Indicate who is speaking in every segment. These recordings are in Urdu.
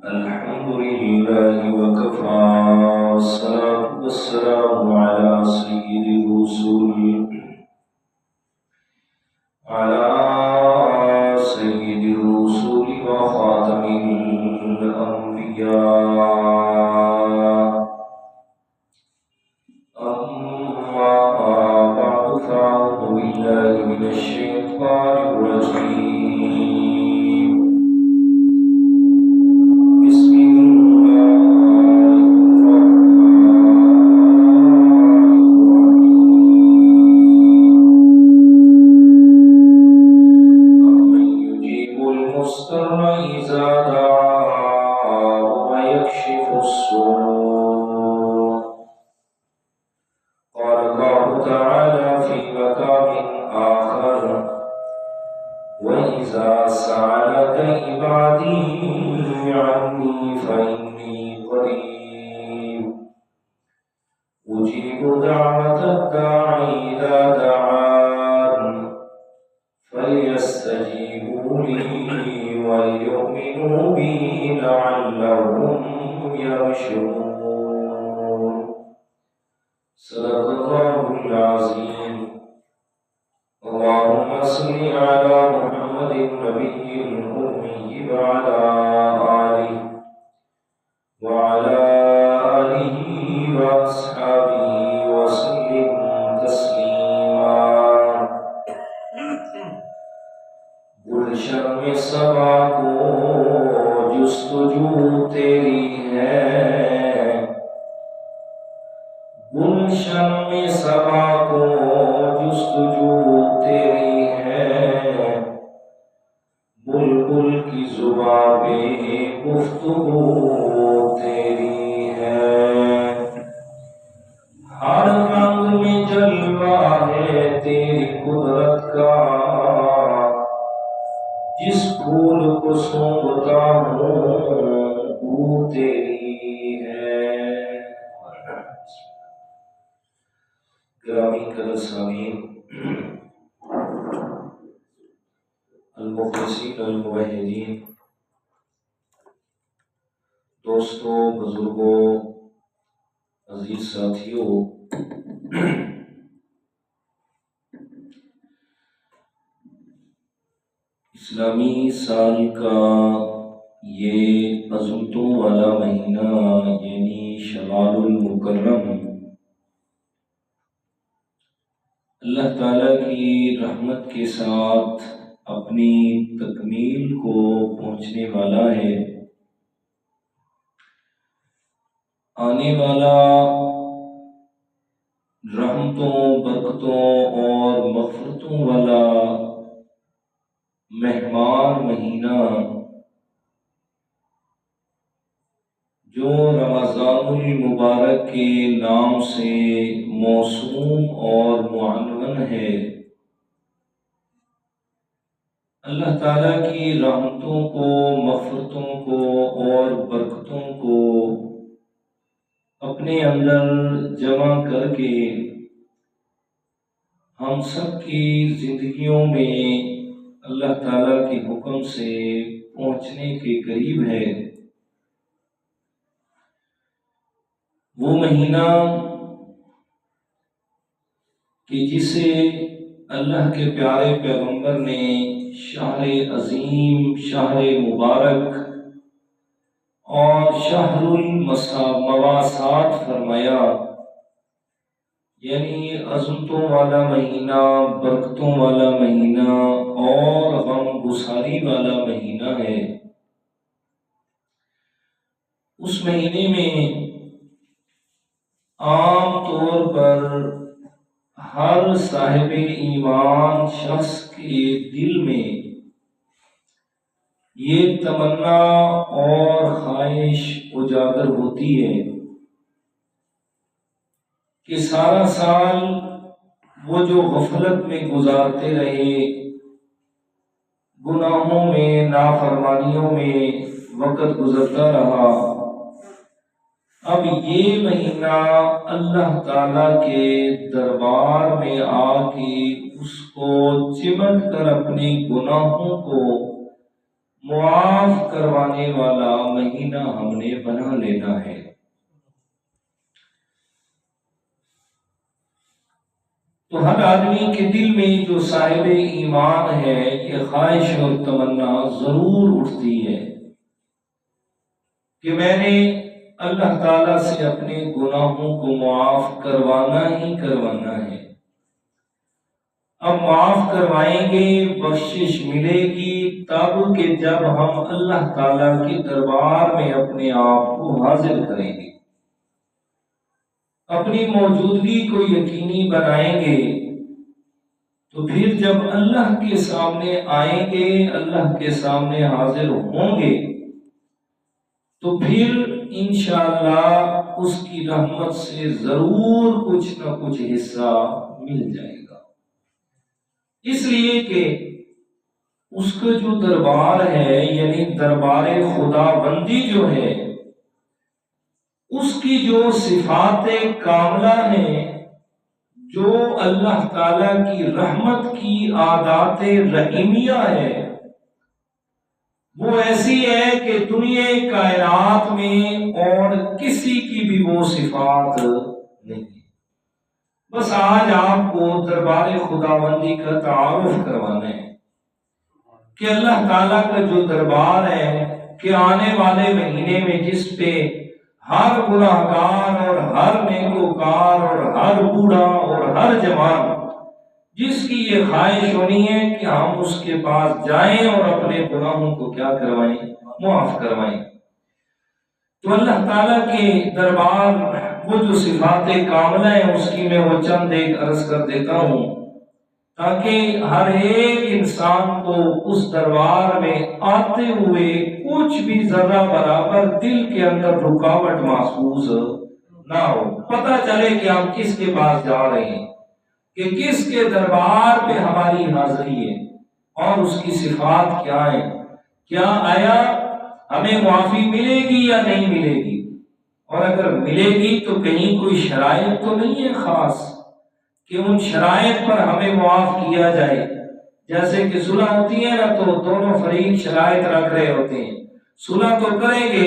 Speaker 1: الحمد لله وكفى والصلاة والسلام على سيد الرسل وخاتم الأنبياء. أما بعد فأعوذ بالله من الشيطان الرجيم. بسم الله الرحمن الرحيم. أمن يجيب المضطر إذا دعاه ويكشف السوء. قال الله تعالى في مقام آخر: وإذا سألك عبادي عني فإني قريب أجيب دعوة الداعي إذا دعان فليستجيبوا لي وليؤمنوا بي لعلهم يرشدون. صدق الله العظيم. اللهم صل على محمد النبي الأمي وعلى آله وأصحابه وسلم تسليما. گلشن میں صبا کو جستجو تیری ہے، گلشن میں صبا کو جستجو تیری ہے، بلبل کی زباں پہ گفتگو تیری ہے، ہر رنگ میں جلوہ ہے تیری قدرت کا، جس پھول کو سونگھتا ہوں بو تیری ہے۔ گرامی قدر سامعین، المخلصین الموحدین، دوستوں، بزرگوں، عزیز ساتھیوں، اسلامی سال کا یہ عظمتوں والا مہینہ یعنی شوال المکرم اللہ تعالیٰ کی رحمت کے ساتھ اپنی تکمیل کو پہنچنے والا ہے۔ آنے والا رحمتوں، برکتوں اور مغفرتوں والا مہمان مہینہ جو رمضان المبارک کے نام سے موسوم اور معنون ہے، اللہ تعالیٰ کی رحمتوں کو، مغفرتوں کو اور برکتوں کو اپنے اندر جمع کر کے ہم سب کی زندگیوں میں اللہ تعالیٰ کے حکم سے پہنچنے کے قریب ہے۔ وہ مہینہ کہ جسے اللہ کے پیارے پیغمبر نے شہر عظیم، شہر مبارک اور شہر المواسات فرمایا، یعنی عظمتوں والا مہینہ، برکتوں والا مہینہ اور غم گساری والا مہینہ ہے۔ اس مہینے میں عام طور پر ہر صاحب ایمان شخص کے دل میں یہ تمنا اور خواہش اجاگر ہوتی ہے کہ سارا سال وہ جو غفلت میں گزارتے رہے، گناہوں میں، نافرمانیوں میں وقت گزرتا رہا، اب یہ مہینہ اللہ تعالیٰ کے دربار میں آ کے اس کو چمٹ کر اپنے گناہوں کو معاف کروانے والا مہینہ ہم نے بنا لینا ہے۔ تو ہر آدمی کے دل میں جو صاحب ایمان ہے یہ خواہش اور تمنا ضرور اٹھتی ہے کہ میں نے اللہ تعالیٰ سے اپنے گناہوں کو معاف کروانا ہی کروانا ہے۔ اب معاف کروائیں گے، بخشش ملے گی تب کہ جب ہم اللہ تعالیٰ کے دربار میں اپنے آپ کو حاضر کریں گے، اپنی موجودگی کو یقینی بنائیں گے، تو پھر جب اللہ کے سامنے آئیں گے، اللہ کے سامنے حاضر ہوں گے، تو پھر انشاءاللہ اس کی رحمت سے ضرور کچھ نہ کچھ حصہ مل جائے گا، اس لیے کہ اس کا جو دربار ہے، یعنی دربار خدا بندی جو ہے، اس کی جو صفات کاملہ ہیں، جو اللہ تعالیٰ کی رحمت کی عادات رحیمیہ ہے، وہ ایسی ہے کہ دنیا کائنات میں اور کسی کی بھی وہ صفات نہیں۔ بس آج آپ کو دربار خداوندی کا تعارف کروانا ہے کہ اللہ تعالیٰ کا جو دربار ہے، کہ آنے والے مہینے میں جس پہ ہر گناہگار اور ہر نیکوکار اور ہر بوڑھا اور ہر جوان جس کی یہ خواہش ہونی ہے کہ ہم اس کے پاس جائیں اور اپنے گناہوں کو کیا کروائیں، معاف کروائیں۔ تو اللہ تعالیٰ کے دربار وہ جو صفات کاملہ ہیں اس کی میں وہ چند ایک عرض کر دیتا ہوں، تاکہ ہر ایک انسان کو اس دربار میں آتے ہوئے کچھ بھی ذرہ برابر دل کے اندر رکاوٹ محسوس نہ ہو، پتہ چلے کہ ہم کس کے پاس جا رہے ہیں، کہ کس کے دربار پہ ہماری حاضری ہے اور اس کی صفات کیا ہے، کیا آیا ہمیں معافی ملے گی یا نہیں ملے گی، اور اگر ملے گی تو کہیں کوئی شرائط تو نہیں ہے خاص کہ ان شرائط پر ہمیں معاف کیا جائے۔ جیسے کہ صلح ہوتی ہے نا، تو دونوں فریق شرائط رکھ رہے ہوتے ہیں، صلح تو کریں گے،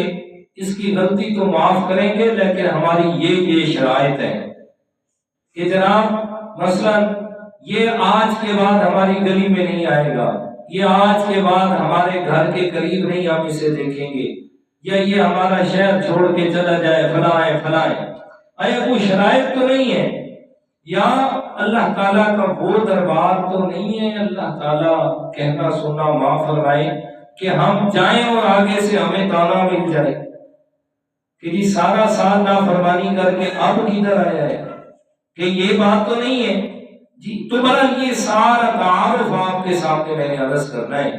Speaker 1: اس کی غلطی تو معاف کریں گے، لیکن ہماری یہ شرائط ہے کہ جناب مثلا یہ آج کے بعد ہماری گلی میں نہیں آئے گا، یہ آج کے بعد ہمارے گھر کے قریب نہیں ہم اسے دیکھیں گے، یا یہ ہمارا شہر چھوڑ کے چلا جائے، فلاں ہے فلاں ہے۔ آیا کوئی شرائط تو نہیں ہے، یا اللہ تعالیٰ کا وہ دربار تو نہیں ہے، اللہ تعالیٰ کہنا سننا معاف فرمائے کہ ہم جائیں اور آگے سے ہمیں تانا مل جائے کہ جی سارا سال نافرمانی کر کے اب کدھر آیا ہے، کہ یہ بات تو نہیں ہے جی۔ تو بہرحال یہ سارا تعارف آپ کے سامنے میں نے عرض کرنا ہے۔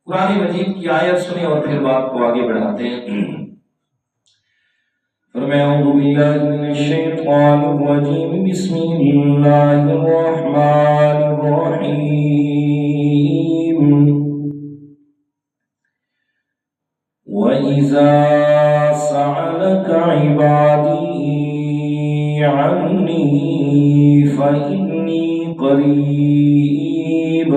Speaker 1: قرآن مجید کی آیت سنیں اور پھر بات کو آگے بڑھاتے ہیں۔ فرمایا اعوذ باللہ من الشیطان الرجیم، بسم اللہ الرحمن الرحیم۔ وَإِذَا سَأَلَكَ عِبَادِي عَنِّي فَإِنِّي قَرِيبٌ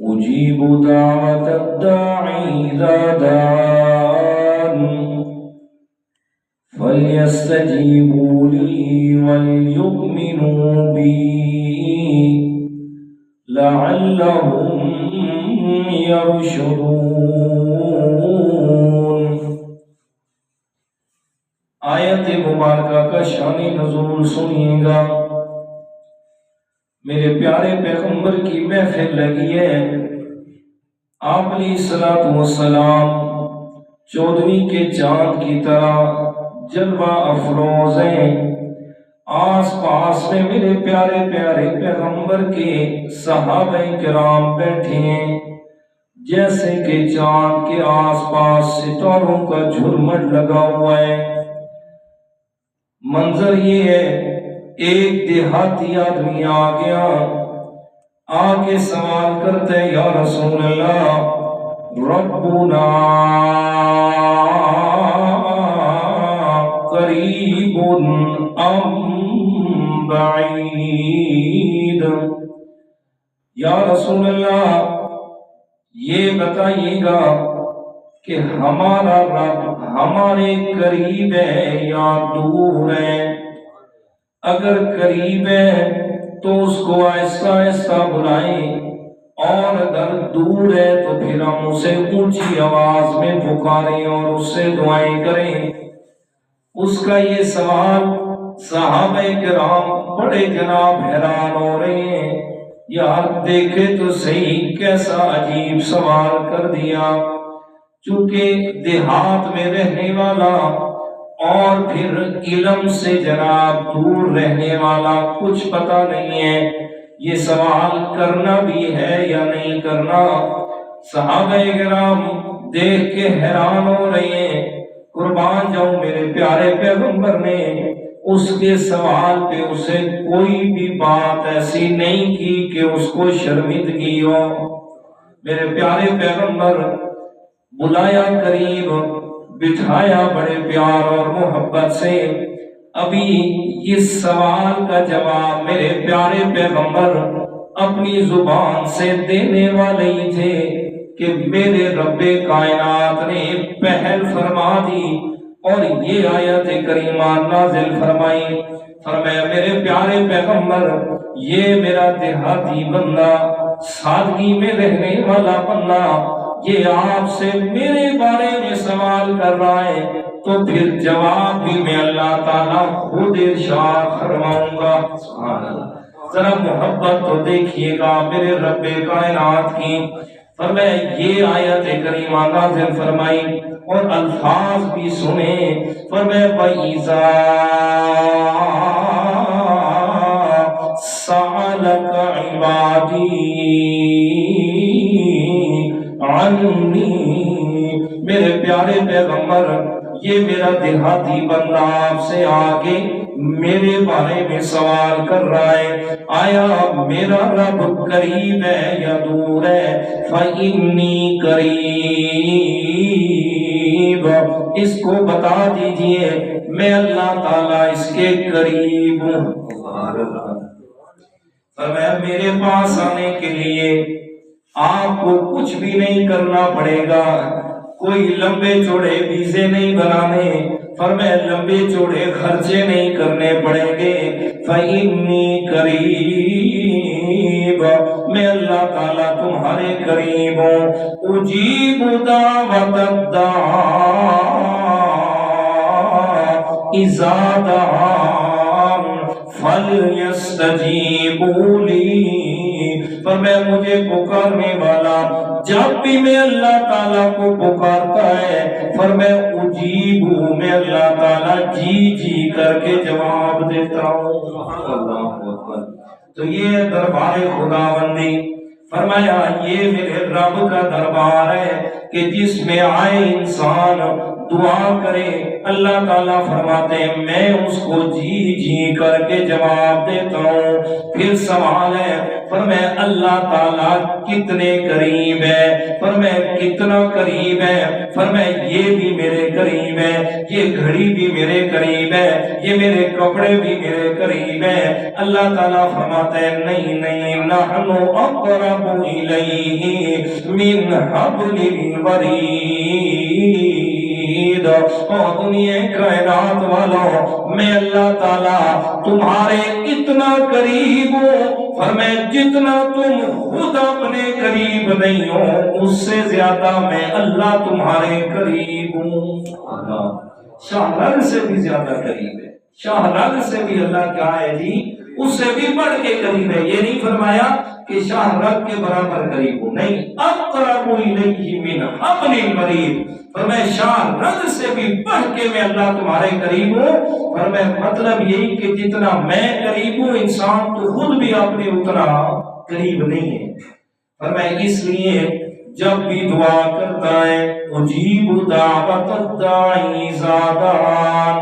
Speaker 1: أُجِيبُ دَعْوَةَ الدَّاعِ إِذَا دَعَانِ فَلْيَسْتَجِيبُوا لِي وَلْيُؤْمِنُوا بِي لَعَلَّهُمْ يَرْشُدُونَ۔ آیت مبارکہ کا شان نزول سنیے گا۔ میرے پیارے پیغمبر کی محفل لگی ہے، آپ علیہ الصلوۃ والسلام 14ویں کے چاند کی طرح جلوہ افروز ہیں۔ آس پاس میں میرے پیارے پیارے پیغمبر کے صحابہ کرام بیٹھے ہیں، جیسے کہ چاند کے آس پاس ستاروں کا جھرمٹ لگا ہوا ہے۔ منظر یہ ہے، ایک دیہاتی آدمی آ گیا، آ کے سوال کرتے یا رسول اللہ ربنا قریب ام بعید، یا رسول اللہ یہ بتائیے گا کہ ہمارا رب ہمارے قریب ہے یا دور ہے؟ اگر قریب ہے تو اس کو آہستہ آہستہ بلائیں، اور اگر دور ہے تو پھر ہم اسے اونچی آواز میں پکاریں اور اس سے دعائیں کریں۔ اس کا یہ سوال صحابہ کرام بڑے جناب حیران ہو رہے ہیں، یار دیکھے تو صحیح کیسا عجیب سوال کر دیا۔ چونکہ دیہات میں رہنے والا اور پھر علم سے جناب دور رہنے والا کچھ پتہ نہیں ہے یہ سوال کرنا بھی ہے یا نہیں کرنا۔ صحابہ کرام دیکھ کے حیران ہو رہے ہیں۔ قربان جاؤں میرے پیارے پیغمبر نے اس کے سوال پہ اسے کوئی بھی بات ایسی نہیں کی کہ اس کو شرمندگی ہو۔ میرے پیارے پیغمبر بلایا قریب، بٹھایا بڑے پیار اور محبت سے۔ ابھی اس سوال کا جواب میرے پیارے پیغمبر اپنی زبان سے دینے والے ہی تھے کہ میرے رب کائنات نے پہل فرما دی اور یہ آیت کریمہ نازل فرمائی۔ فرمایا میرے پیارے پیغمبر یہ میرا دیہاتی بندہ، سادگی میں رہنے والا بندہ، یہ آپ سے میرے بارے میں سوال کر رہا ہے، تو پھر جواب بھی میں اللہ تعالیٰ خود ارشاد فرماؤں گا۔ سبحان اللہ۔ ذرا محبت تو دیکھیے گا میرے رب کائنات کی۔ فرمایا یہ آیت کریمہ نازل فرمائی اور الفاظ بھی سنیں۔ فرمایا وَإِذَا سَأَلَكَ عِبَادِي عَنِّي، میرے پیارے پیغمبر یہ میرا دیہاتی بندہ آپ سے آگے میرے بارے میں سوال کر رہا ہے، آیا میرا رب قریب ہے یا دور ہے؟ فَإِنِّي قریب، اس کو بتا دیجئے میں اللہ تعالیٰ اس کے قریب ہوں۔ فرمایا میرے پاس آنے کے لیے آپ کو کچھ بھی نہیں کرنا پڑے گا، کوئی لمبے چوڑے ویزے نہیں بنانے، فرمایا لمبے چوڑے خرچے نہیں کرنے پڑیں گے۔ فَإِنِّي قریب، میں اللہ تعالیٰ تمہارے قریب ہوں۔ اجیب دعوت الداع اذا دعان فَلْيَسْتَجِيبُوا لِي، فرمایا مجھے پکارنے والا جب بھی میں اللہ تعالیٰ کو پکارتا ہے، فرمایا اجیبو، میں اللہ تعالیٰ جی جی کر کے جواب دیتا ہوں۔ اللہ اکبر۔ تو یہ دربار خداوندی، فرمایا یہ میرے رب کا دربار ہے کہ جس میں آئے انسان دعا کرے، اللہ تعالیٰ فرماتے ہیں میں اس کو جی جی کر کے جواب دیتا ہوں۔ پھر سوال ہے، فرمایا اللہ تعالیٰ کتنے قریب ہے؟ فرمایا کتنا قریب ہے؟ فرمایا یہ بھی میرے قریب ہے، یہ گھڑی بھی میرے قریب ہے، یہ میرے کپڑے بھی میرے قریب ہے۔ اللہ تعالیٰ فرماتے ہیں نہیں نہیں، نحن اقرب الیہ من حبل الورید۔ اور دنیا کائنات والوں میں اللہ تعالیٰ تمہارے اتنا قریب ہوں، فرمایا جتنا تم خود اپنے قریب نہیں ہو اس سے زیادہ میں اللہ تمہارے قریب ہوں۔ شاہ رگ سے بھی زیادہ قریب ہے، شاہ رگ سے بھی اللہ کیا ہے جی، اس سے بھی بڑھ کے قریب ہے۔ یہ نہیں فرمایا کہ شاہ رگ کے برابر قریب ہو، نہیں، اقرب الیہ من حبل الورید، فرمایا شاہ رگ سے بھی بڑھ کے میں اللہ تمہارے قریب ہوں۔ فرمایا مطلب یہی کہ جتنا میں قریب ہوں انسان تو خود بھی اپنے اتنا قریب نہیں ہے۔ فرمایا اس لیے جب بھی دعا کرتا ہے اجیب دعوت الداعی اذا دعان،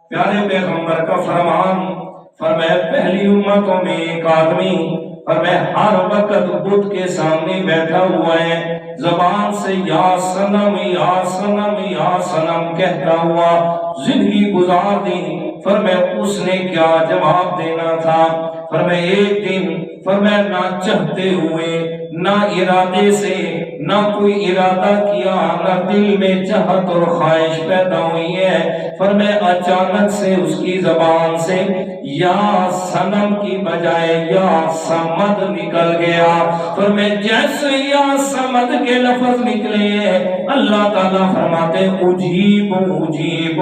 Speaker 1: پیارے پیغمبر کا فرمان۔ فرمایا پہلی امتوں میں ایک آدمی، فرمایا ہر وقت بت کے سامنے بیٹھا ہوا ہے، زبان سے یا صنم یا صنم یا صنم کہتا ہوا زندگی گزار دی۔ فرمایا اس نے کیا جواب دینا تھا؟ فرمایا ایک دن، فرمایا نہ چاہتے ہوئے، نہ ارادے سے، نہ کوئی ارادہ کیا، نہ دل میں چاہت اور خواہش پیدا ہوئی ہے، فرمایا اچانک سے اس کی زبان سے یا صنم کی بجائے یا صمد نکل گیا۔ فرمایا جیسے یا صمد کے لفظ نکلے اللہ تعالیٰ فرماتے اجیب اجیب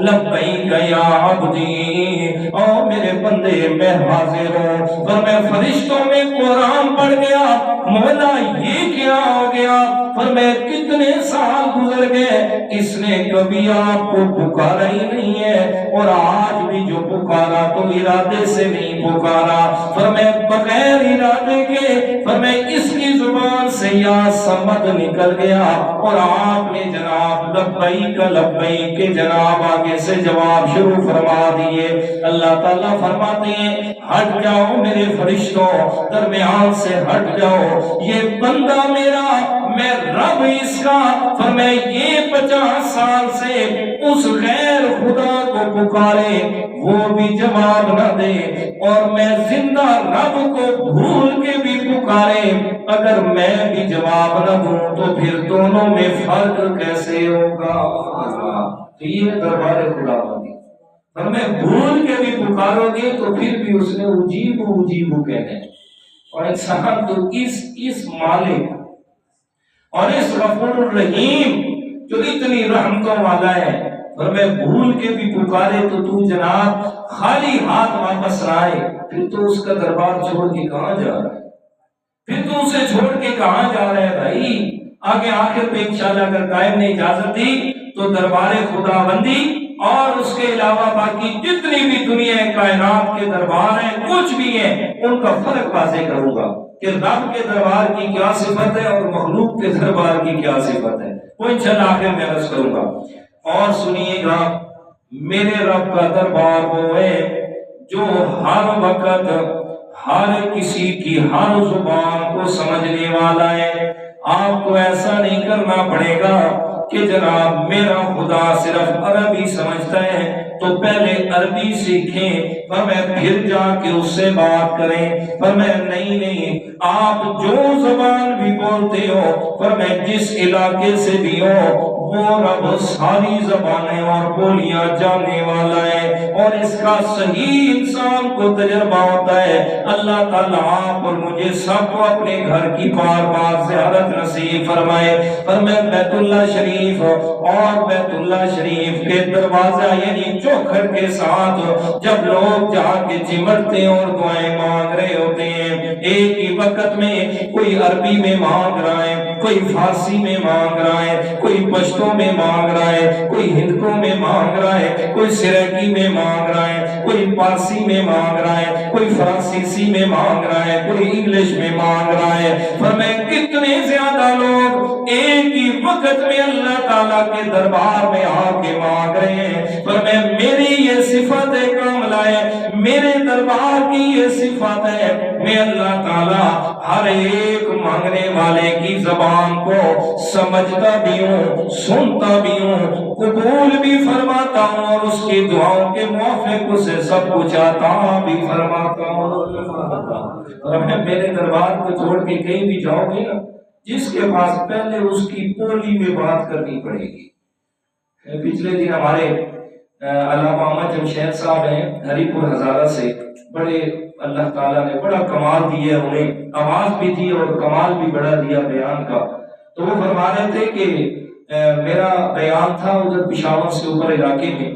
Speaker 1: لبیک یا عبدی، او میرے بندے میں حاضر ہوں۔ فرمایا فرشتوں میں قرآن پڑھ گیا، مولا یہ کیا ہو گیا؟ فرمایا کتنے سال گزر گئے، اس نے کبھی آپ کو پکارا ہی نہیں ہے، اور آج بھی جو پکارا تو ارادے سے نہیں پکارا، فرمایا بغیر ارادے کے، فرمایا اس کی زبان سے یا صمد نکل گیا، اور آپ نے جناب لبیک لبیک کے جناب آگے سے جواب شروع فرما دیے۔ اللہ تعالیٰ فرماتے ہیں ہٹ جاؤ میرے فرشتوں، درمیان سے ہٹ جاؤ، یہ بندہ میرا، میں رب اس کا، فرمایا یہ 50 سال سے اس غیر خدا کو پکارے وہ بھی جواب نہ دے، اور میں زندہ رب کو بھول کے بھی پکارے اگر میں بھی جواب نہ دوں تو پھر دونوں میں فرق کیسے ہوگا؟ یہ دربار خدا بندی، اور میں بھول کے بھی پکارو گے تو پھر بھی اس نے اجیب اجیب کہنے، اور انسان تو اس مالک اور اس غفور الرحیم جو اتنی رحمتوں والا ہے، اور میں بھول کے بھی پکارے تو جناب خالی ہاتھ واپس آئے، پھر تو اس کا دربار چھوڑ کے کہاں جا رہا ہے؟ پھر تو اسے چھوڑ کے کہاں جا رہا ہے بھائی؟ آگے آخر پہ انشاءاللہ اگر قائم نے اجازت دی تو دربار خدا بندی اور اس کے علاوہ باقی جتنی بھی دنیا کائنات کے دربار ہیں کچھ بھی ہیں ان کا فرق واضح کروں گا کہ رب کے دربار کی کیا صفت ہے اور مخلوق کے دربار کی کیا صفت ہے، وہ انشاءاللہ آخر میں عرض کروں گا۔ اور سنیے گا، میرے رب کا دربار وہ ہے جو ہر وقت ہر کسی کی ہر زبان کو سمجھنے والا ہے۔ آپ کو ایسا نہیں کرنا پڑے گا کہ جناب میرا خدا صرف عربی سمجھتا ہے تو پہلے عربی سیکھیں پر میں پھر جا کے اس سے بات کریں، پر میں نہیں، آپ جو زبان بھی بولتے ہو، پر میں جس علاقے سے بھی ہو، وہ رب ساری زبانیں اور بولیاں جاننے والا ہے، اور اس کا صحیح انسان کو تجربہ ہوتا ہے۔ اللہ تعالیٰ آپ اور مجھے سب کو اپنے گھر کی بار بار زیارت نصیب فرمائے۔ پر میں بیت اللہ شریف اور بیت اللہ شریف کے دروازہ یعنی چوکھٹ کے ساتھ جب لوگ جا کے چمٹتے اور دعائیں مانگ رہے ہوتے ہیں، ایک ہی وقت میں کوئی عربی میں مانگ رہا ہے، کوئی فارسی میں مانگ رہا ہے، کوئی پشتو میں مانگ رہا ہے، کوئی ہندکو میں مانگ رہا ہے، کوئی سریکی میں مانگ رہا ہے، کوئی پارسی میں مانگ رہا ہے، کوئی فرانسیسی میں مانگ رہا ہے، کوئی انگلش میں مانگ رہا ہے۔ فرمائے کتنے زیادہ لوگ ایک ہی وقت میں اللہ تعالیٰ کے دربار میں آ کے مانگ رہے ہیں۔ فرمائے میری یہ صفت کاملہ ہے، میرے دربار کی یہ صفت ہے، میں اللہ تعالیٰ ہر ایک مانگنے والے کی زبان کو سمجھتا بھی ہوں، سنتا بھی ہوں، قبول بھی فرماتا ہوں، اور اس کی دعاؤں کے موافق اسے سب کچھ عطا بھی فرماتا ہوں۔ اور میں میرے دربار کو چھوڑ کے کہیں بھی جاؤں گے نا، جس کے پاس پہلے اس کی بولی میں بات کرنی پڑے گی۔ پچھلے دن ہمارے علامہ احمد جمشید صاحب ہیں ہری پور ہزارہ سے، بڑے اللہ تعالیٰ نے بڑا کمال دیا، انہیں آواز بھی دی اور کمال بھی بڑا دیا بیان کا۔ تو وہ فرما رہے تھے کہ میرا بیان تھا ادھر پشاور سے اوپر علاقے میں،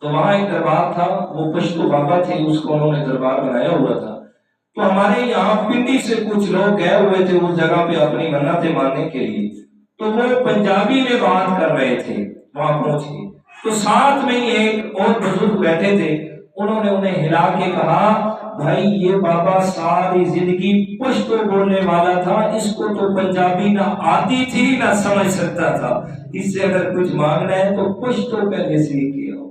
Speaker 1: تو وہاں ایک دربار تھا، وہ پشتو بابا تھے، اس کو انہوں نے دربار بنایا ہوا تھا۔ تو ہمارے یہاں پنڈی سے کچھ لوگ گئے ہوئے تھے اس جگہ پہ اپنی منتیں ماننے کے لیے، تو وہ پنجابی میں بات کر رہے تھے وہاں پہنچ کے، تو ساتھ میں ایک اور بزرگ بیٹھے تھے، انہوں نے انہیں ہلا کے کہا بھائی یہ بابا ساری زندگی پشتو بولنے والا تھا، اس کو تو پنجابی نہ آتی تھی نہ سمجھ سکتا تھا، اس سے اگر کچھ مانگنا ہے تو پشتو پہلے سیکھ کے آؤ۔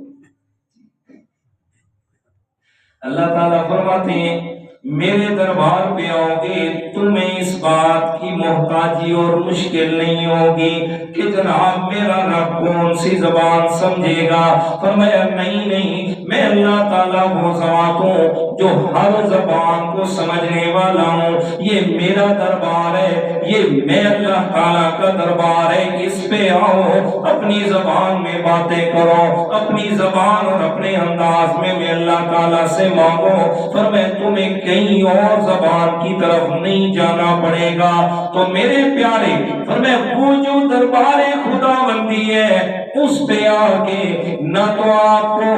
Speaker 1: اللہ تعالیٰ فرماتے ہیں میرے دربار پہ آؤ گے تمہیں اس بات کی محتاجی اور مشکل نہیں ہوگی کہ جناب میرا رب کون سی زبان سمجھے گا۔ فرمایا نہیں، میں اللہ تعالیٰ وہ ذات ہوں جو ہر زبان کو سمجھنے والا ہوں. یہ میرا دربار ہے، یہ میں اللہ تعالیٰ کا دربار ہے. اس پہ آؤ، اپنی زبان میں باتیں کرو، اپنی زبان اور اپنے انداز میں اللہ تعالیٰ سے مانگو. فرمایا تمہیں کہیں اور زبان کی طرف نہیں جانا پڑے گا. تو میرے پیارے فرمایا وہ جو دربار خداوندی ہے اس پہ آگے نہ تو آپ کو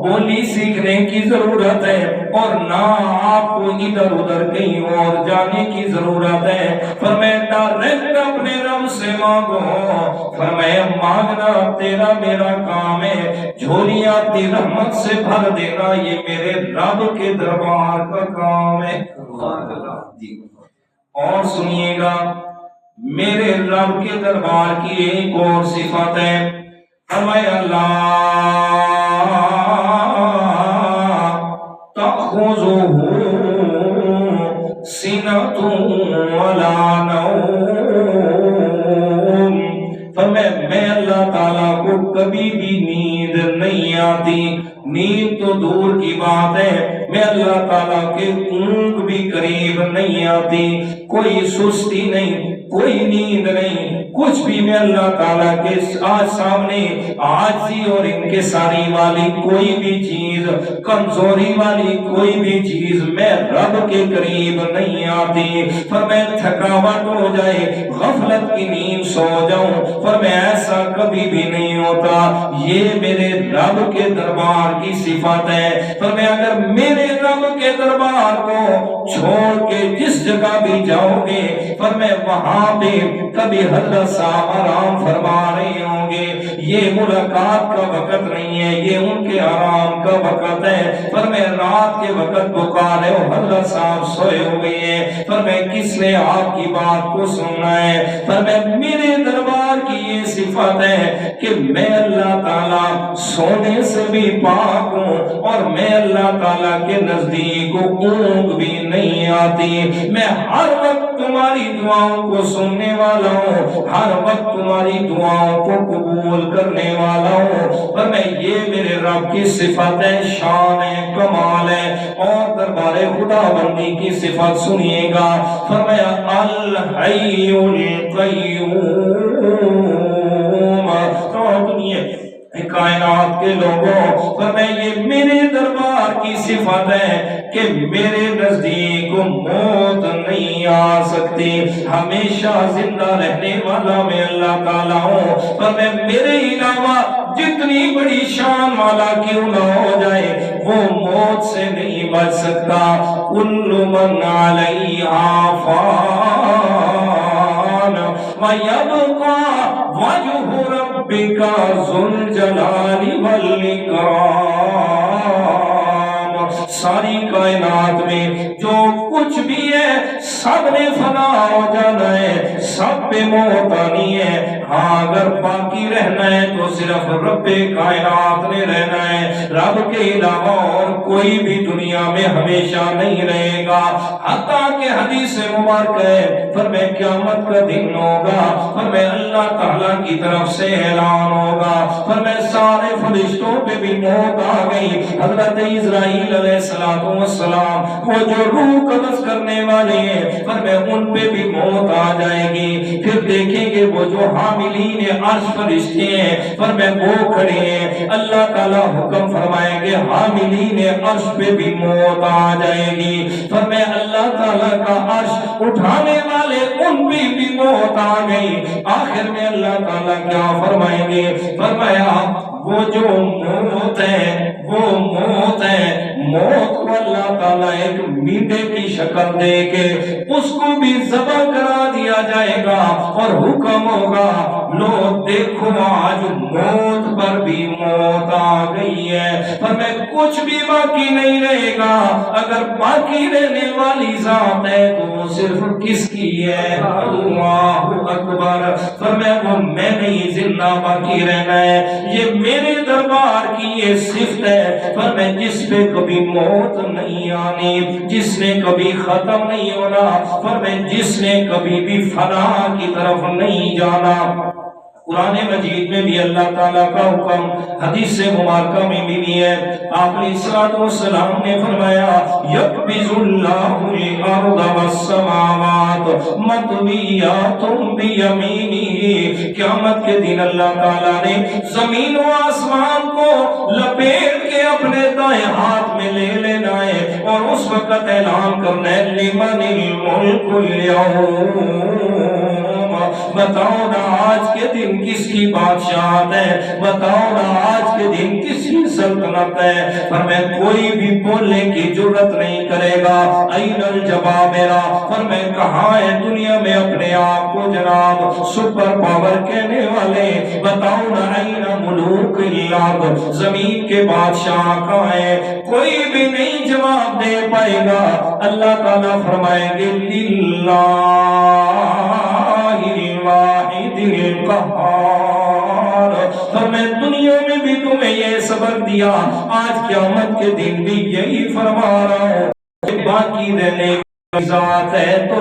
Speaker 1: بولی سیکھنے کی ضرورت ہے اور نہ آپ کو ادھر ادھر کہیں اور جانے کی ضرورت ہے. فرمایا ڈائریکٹ اپنے رب سے مانگو. فرمایا مانگنا تیرا میرا کام ہے، جھولیاں تیری رحمت سے بھر دینا یہ میرے رب کے دربار کا کام ہے. اور سنیے گا میرے رب کے دربار کی ایک اور صفت ہے. فرمایا لا تأخذه سنة ولا نوم. فرمایا میں اللہ تعالیٰ کو کبھی بھی نیند نہیں آتی. نیند تو دور کی بات ہے، میں اللہ تعالیٰ کے اونگ بھی قریب نہیں آتی. کوئی سستی نہیں، کوئی نیند نہیں، کچھ بھی میں اللہ تعالیٰ کے آج سامنے عاجزی اور انکساری والی کوئی بھی چیز، کمزوری والی کوئی بھی چیز میں رب کے قریب نہیں آتی. فرمایا تھکاوٹ ہو جائے، غفلت کی نیند سو جاؤں، فرمایا ایسا کبھی بھی نہیں ہوتا. یہ میرے رب کے دربار کی صفت ہے. فرمایا اگر میرے رب کے دربار کو چھوڑ کے جس جگہ بھی جاؤ گے، فرمایا وہاں پہ کبھی حضرت صاحب آرام فرما رہے ہوں گے. یہ ملاقات کا وقت نہیں ہے، یہ ان کے آرام کا وقت ہے. فرمایا رات کے وقت پکارے ہو، حضرت صاحب سوئے ہوئے ہیں. فرمایا کس نے آپ کی بات کو سننا ہے؟ فرمایا میرے دربار کی یہ صفت ہے کہ میں اللہ تعالیٰ سونے سے بھی پاک ہوں اور میں اللہ تعالیٰ کے نزدیک اونگ بھی نہیں آتی. میں ہر وقت تمہاری دعاؤں کو سننے والا ہوں، ہر وقت تمہاری دعاؤں کو قبول کرنے والا ہوں. پر میں یہ میرے رب کی صفت ہے، شان ہے، کمال ہے. اور دربار خدا بندی کی صفت سنیے گا. فرمایا الحی القیوم. کائنات کے لوگوں، فرمایا یہ میرے دربار کی صفت ہے کہ میرے نزدیک موت نہیں آ سکتی. ہمیشہ زندہ رہنے والا میں اللہ تعالیٰ ہوں. فرمایا میرے علاوہ جتنی بڑی شان والا کیوں نہ ہو جائے وہ موت سے نہیں بچ سکتا. کل من علیہا فان وَيَبْقَى وَجْهُ رَبِّكَ ذُو الْجَلَالِ وَالْإِكْرَامِ. ساری کائنات میں جو کچھ بھی ہے سب نے فنا ہو جانا ہے، سب پہ موت آنی ہے. ہاں اگر باقی رہنا ہے تو صرف رب کائنات نے رہنا ہے. رب کے علاوہ اور کوئی بھی دنیا میں ہمیشہ نہیں رہے گا. حتیٰ کہ حدیث مبارک ہے، فرمایا قیامت کا دن ہوگا، فرمایا اللہ تعالیٰ کی طرف سے اعلان ہوگا، فرمایا سارے فرشتوں پہ بھی موت آ گئی. حضرت اسرائیل علیہ السلام وہ جو روح قبض کرنے والے ہیں، فرمایا ان پہ بھی موت آ جائے گی. پھر دیکھیں گے وہ جو حاملین عرش فرشتے ہیں، فرمایا وہ کھڑے ہیں. اللہ تعالیٰ حکم فرمائیں گے حاملین عرش پہ بھی موت آ جائے گی. فرمایا اللہ تعالیٰ کا عرش اٹھانے والے ان پہ بھی موت آ گئی. آخر میں اللہ تعالیٰ کیا فرمائیں گے؟ فرمایا وہ جو موت ہے وہ موت ہے، موت کو اللہ تعالیٰ ایک میڈے کی شکل دے کے اس کو بھی ذبح کرا دیا جائے گا اور حکم ہوگا لو دیکھو آج موت پر بھی موت آ گئی ہے. پر میں کچھ بھی باقی نہیں رہے گا. اگر باقی رہنے والی ذات ہے تو وہ صرف کس کی ہے؟ اللہ اکبر. پر میں وہ میں نہیں زندہ باقی رہنا ہے. یہ میرے دربار کی یہ صفت ہے. پر میں جس پہ کبھی موت نہیں آنی، جس نے کبھی ختم نہیں ہونا، پر میں جس نے کبھی بھی فنا کی طرف نہیں جانا، قرآن مجید میں بھی اللہ تعالیٰ کا حکم حدیث مبارکہ میں بھی ہے. آپ علیہ الصلوۃ والسلام نے فرمایا یقبض اللہ الارض والسماوات مطویات بیمینہ. قیامت کے دن اللہ تعالیٰ نے زمین و آسمان کو لپیٹ کے اپنے دائیں ہاتھ میں لے لینا ہے اور اس وقت اعلان کرنا ہے لمن الملک اليوم. بتاؤ نا آج کے دن کس کی بادشاہت ہے, بتاؤ نا آج کے دن کس کی سلطنت ہے. پر میں کوئی بھی بولنے کی جرت نہیں کرے گا. این الجبابرہ, پر میں کہاں ہے دنیا میں اپنے آپ کو جناب سپر پاور کہنے والے, بتاؤ نا این ملوک الارض, زمین کے بادشاہ کہاں ہے؟ کوئی بھی نہیں جواب دے پائے گا. اللہ تعالیٰ فرمائیں گے للہ الواحد القہار. اور میں دنیا میں بھی تمہیں یہ سبق دیا, آج قیامت کے دن بھی یہی فرما رہا ہوں کہ باقی رہنے کی ذات ہے تو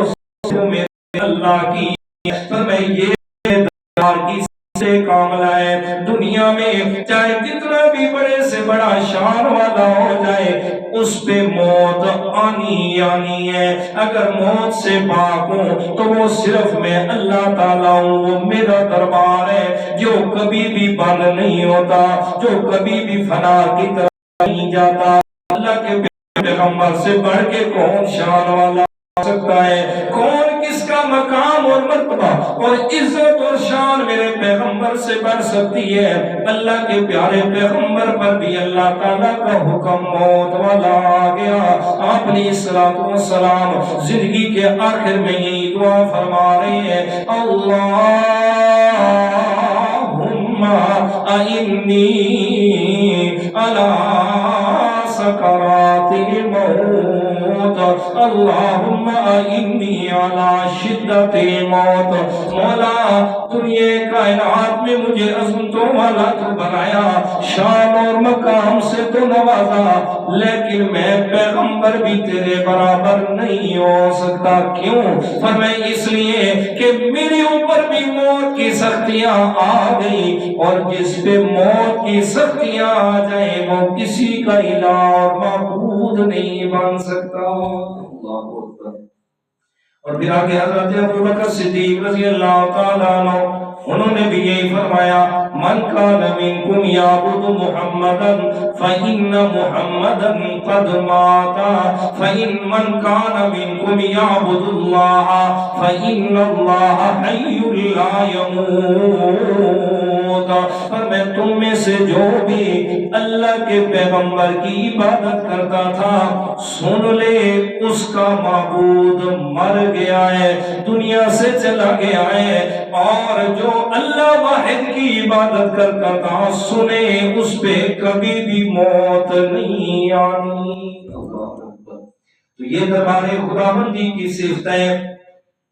Speaker 1: میرے اللہ کی. تو میں یہ دربار کی سے کاملہ ہے دنیا میں, چاہے کتنا بھی بڑے سے بڑا شان والا ہو جائے اس پہ موت آنی آنی ہے. اگر موت سے پاک ہوں تو وہ صرف میں اللہ تعالیٰ ہوں, وہ میرا دربار ہے جو کبھی بھی بند نہیں ہوتا, جو کبھی بھی فنا کی طرف نہیں جاتا. اللہ کے پیغمبر سے بڑھ کے کون شان والا ہو سکتا ہے؟ کون کس کا مقام اور مرتبہ اور عزت اور شان میرے پیغمبر سے بڑھ سکتی ہے؟ اللہ کے پیارے پیغمبر پر بھی اللہ تعالیٰ کا حکم موت والا آ گیا. آپ علیہ الصلوۃ والسلام زندگی کے آخر میں یہی دعا فرما رہے ہیں اللہم اعنی علی سکرات الموت, اللہم اعنی علی شدت الموت. مولا دنیا کائنات میں مجھے عظمتوں والا تو بنایا, شان اور مقام سے تو نوازا, لیکن میں پیغمبر بھی تیرے برابر نہیں ہو سکتا. کیوں؟ فرمایا اس لیے کہ میرے اوپر بھی موت کی سختیاں آ گئی, اور جس پہ موت کی سختیاں آ جائیں وہ کسی کا الہ اور معبود نہیں بن سکتا. اللہ اکبر. اور پھر آگے حضرت ابوبکر صدیق رضی اللہ تعالیٰ عنہ انہوں نے بھی یہی فرمایا من کان منکم یعبد محمدا فإن محمدا قد مات فإن من کان منکم یعبد اللہ فإن اللہ حی لا يموت. اور میں تم میں سے جو بھی اللہ کے پیغمبر کی عبادت کرتا تھا سن لے اس کا معبود مر گیا ہے, دنیا سے چلا گیا ہے, اور جو اللہ واحد کی عبادت کرتا تھا سنے اس پہ کبھی بھی موت نہیں آنی. تو یہ دربار خداوندی کی صفت ہے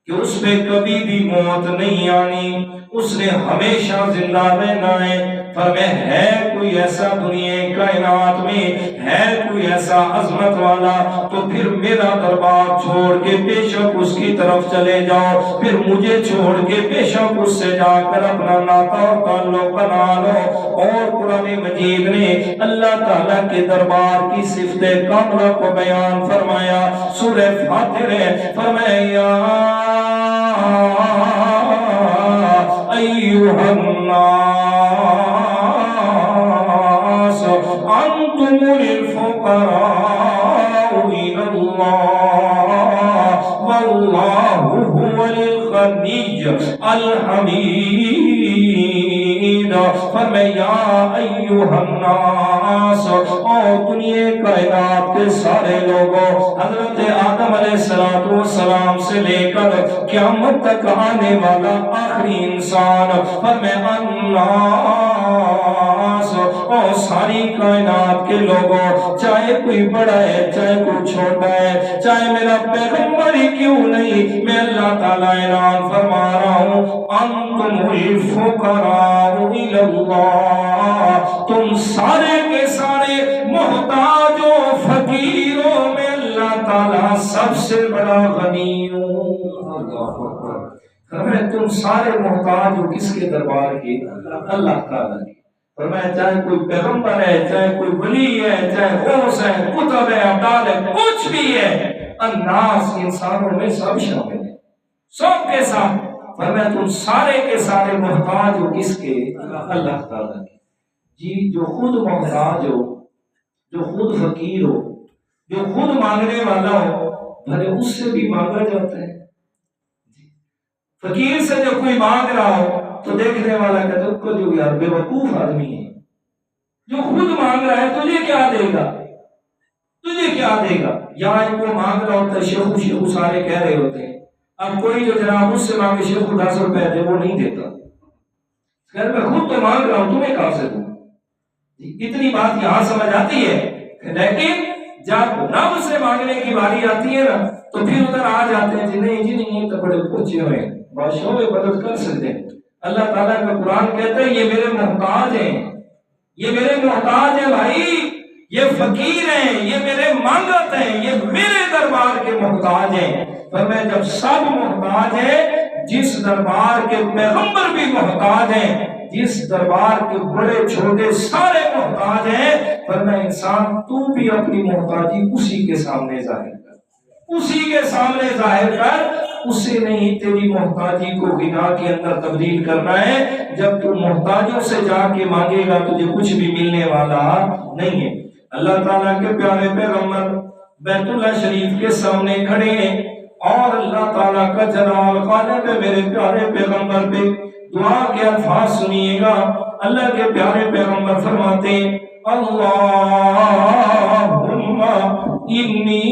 Speaker 1: کہ اس پہ کبھی بھی موت نہیں آنی, اس نے ہمیشہ زندہ رہنا ہے. فرمایا ہے کوئی ایسا دنیا کائنات میں, ہے کوئی ایسا عظمت والا, تو پھر میرا دربار چھوڑ کے بے شک اس کی طرف چلے جاؤ, پھر مجھے چھوڑ کے بے شک اس سے جا کر اپنا ناتا اور تعلق بنا لو. اور قرآن مجید نے اللہ تعالیٰ کے دربار کی صفت کاملہ کو بیان فرمایا. سورہ فاتر ہے, فرمایا ایھا الناس انتم الفقراء الی اللہ واللہ هو الغنی الحمید. فرمایا ایھا الناس, او دنیا کائنات کے سارے لوگوں, حضرت آدم علیہ السلام سے لے کر قیامت تک آنے والا آخری انسان. فرمایا الناس, او ساری کائنات کے لوگوں, چاہے کوئی بڑا ہے چاہے کوئی چھوٹا ہے, چاہے میرا پیغمبر ہی کیوں نہیں, میں اللہ تعالیٰ اعلان فرما رہا ہوں انتم الفقراء الی اللہ, تم سارے کے سارے محتاج و فقیروں میں اللہ تعالیٰ سب سے بڑا غنی ہوں. فرمایا تم سارے محتاج ہو کس کے دربار کے؟ اللہ تعالیٰ کے۔ فرمایا چاہے کوئی پیغمبر ہے، چاہے کوئی ولی ہے، چاہے غوث ہے، کتب ہے، ابدال ہے، کچھ بھی ہے، الناس انسانوں میں سب شامل ہے، سب کے ساتھ۔ فرمایا تم سارے کے سارے محتاج ہو کس کے؟ اللہ تعالیٰ کے۔ جی جو خود محتاج ہو، جو خود فقیر ہو، جو خود مانگنے والا ہو، بھلے اس سے بھی مانگا جاتا ہے۔ فقیر سے جو کوئی مانگ رہا ہو تو دیکھنے والا کہتا ہے کو جو یار بے وقوف آدمی ہے، جو خود مانگ رہا ہے تجھے کیا دے گا، تجھے کیا دے گا۔ یہاں ایک کو مانگ رہا ہوتا ہے، شیخو سارے کہہ رہے ہوتے ہیں، اب کوئی جو جناب اس سے مانگے شیخو 10 روپے دے، وہ نہیں دیتا، خیر میں خود تو مانگ رہا ہوں، تمہیں کہاں سے دوں۔ اتنی بات یہاں سمجھ آتی ہے، لیکن جب رب سے مانگنے کی باری آتی ہے نا تو پھر ادھر آ جاتے ہیں جی نہیں تو بڑے پوچھے ہوئے بادشاہوں میں مدد کر سکتے ہیں۔ اللہ تعالیٰ کا قرآن کہتا ہے یہ میرے محتاج ہیں، یہ میرے محتاج ہیں بھائی، یہ فقیر ہیں، یہ میرے مانگت ہیں، یہ میرے دربار کے محتاج ہیں۔ فرمایا جب سب محتاج ہیں، جس دربار کے پیغمبر بھی محتاج ہیں، جس دربار کے بڑے چھوٹے سارے محتاج ہیں، فرمایا انسان تو بھی اپنی محتاجی اسی کے سامنے ظاہر کر، اسی کے سامنے ظاہر کر، اسے نہیں تیری محتاجی کو غنا کے اندر تبدیل کرنا ہے۔ جب تو محتاجوں سے جا کے مانگے گا تجھے کچھ بھی ملنے والا نہیں ہے۔ اللہ تعالیٰ کے پیارے پیغمبر بیت اللہ شریف کے سامنے کھڑے ہیں اور اللہ تعالیٰ کا جلال غالب ہے میرے پیارے پیغمبر پہ۔ دعا کے الفاظ سنیے گا، اللہ کے پیارے پیغمبر فرماتے ہیں اللہم انی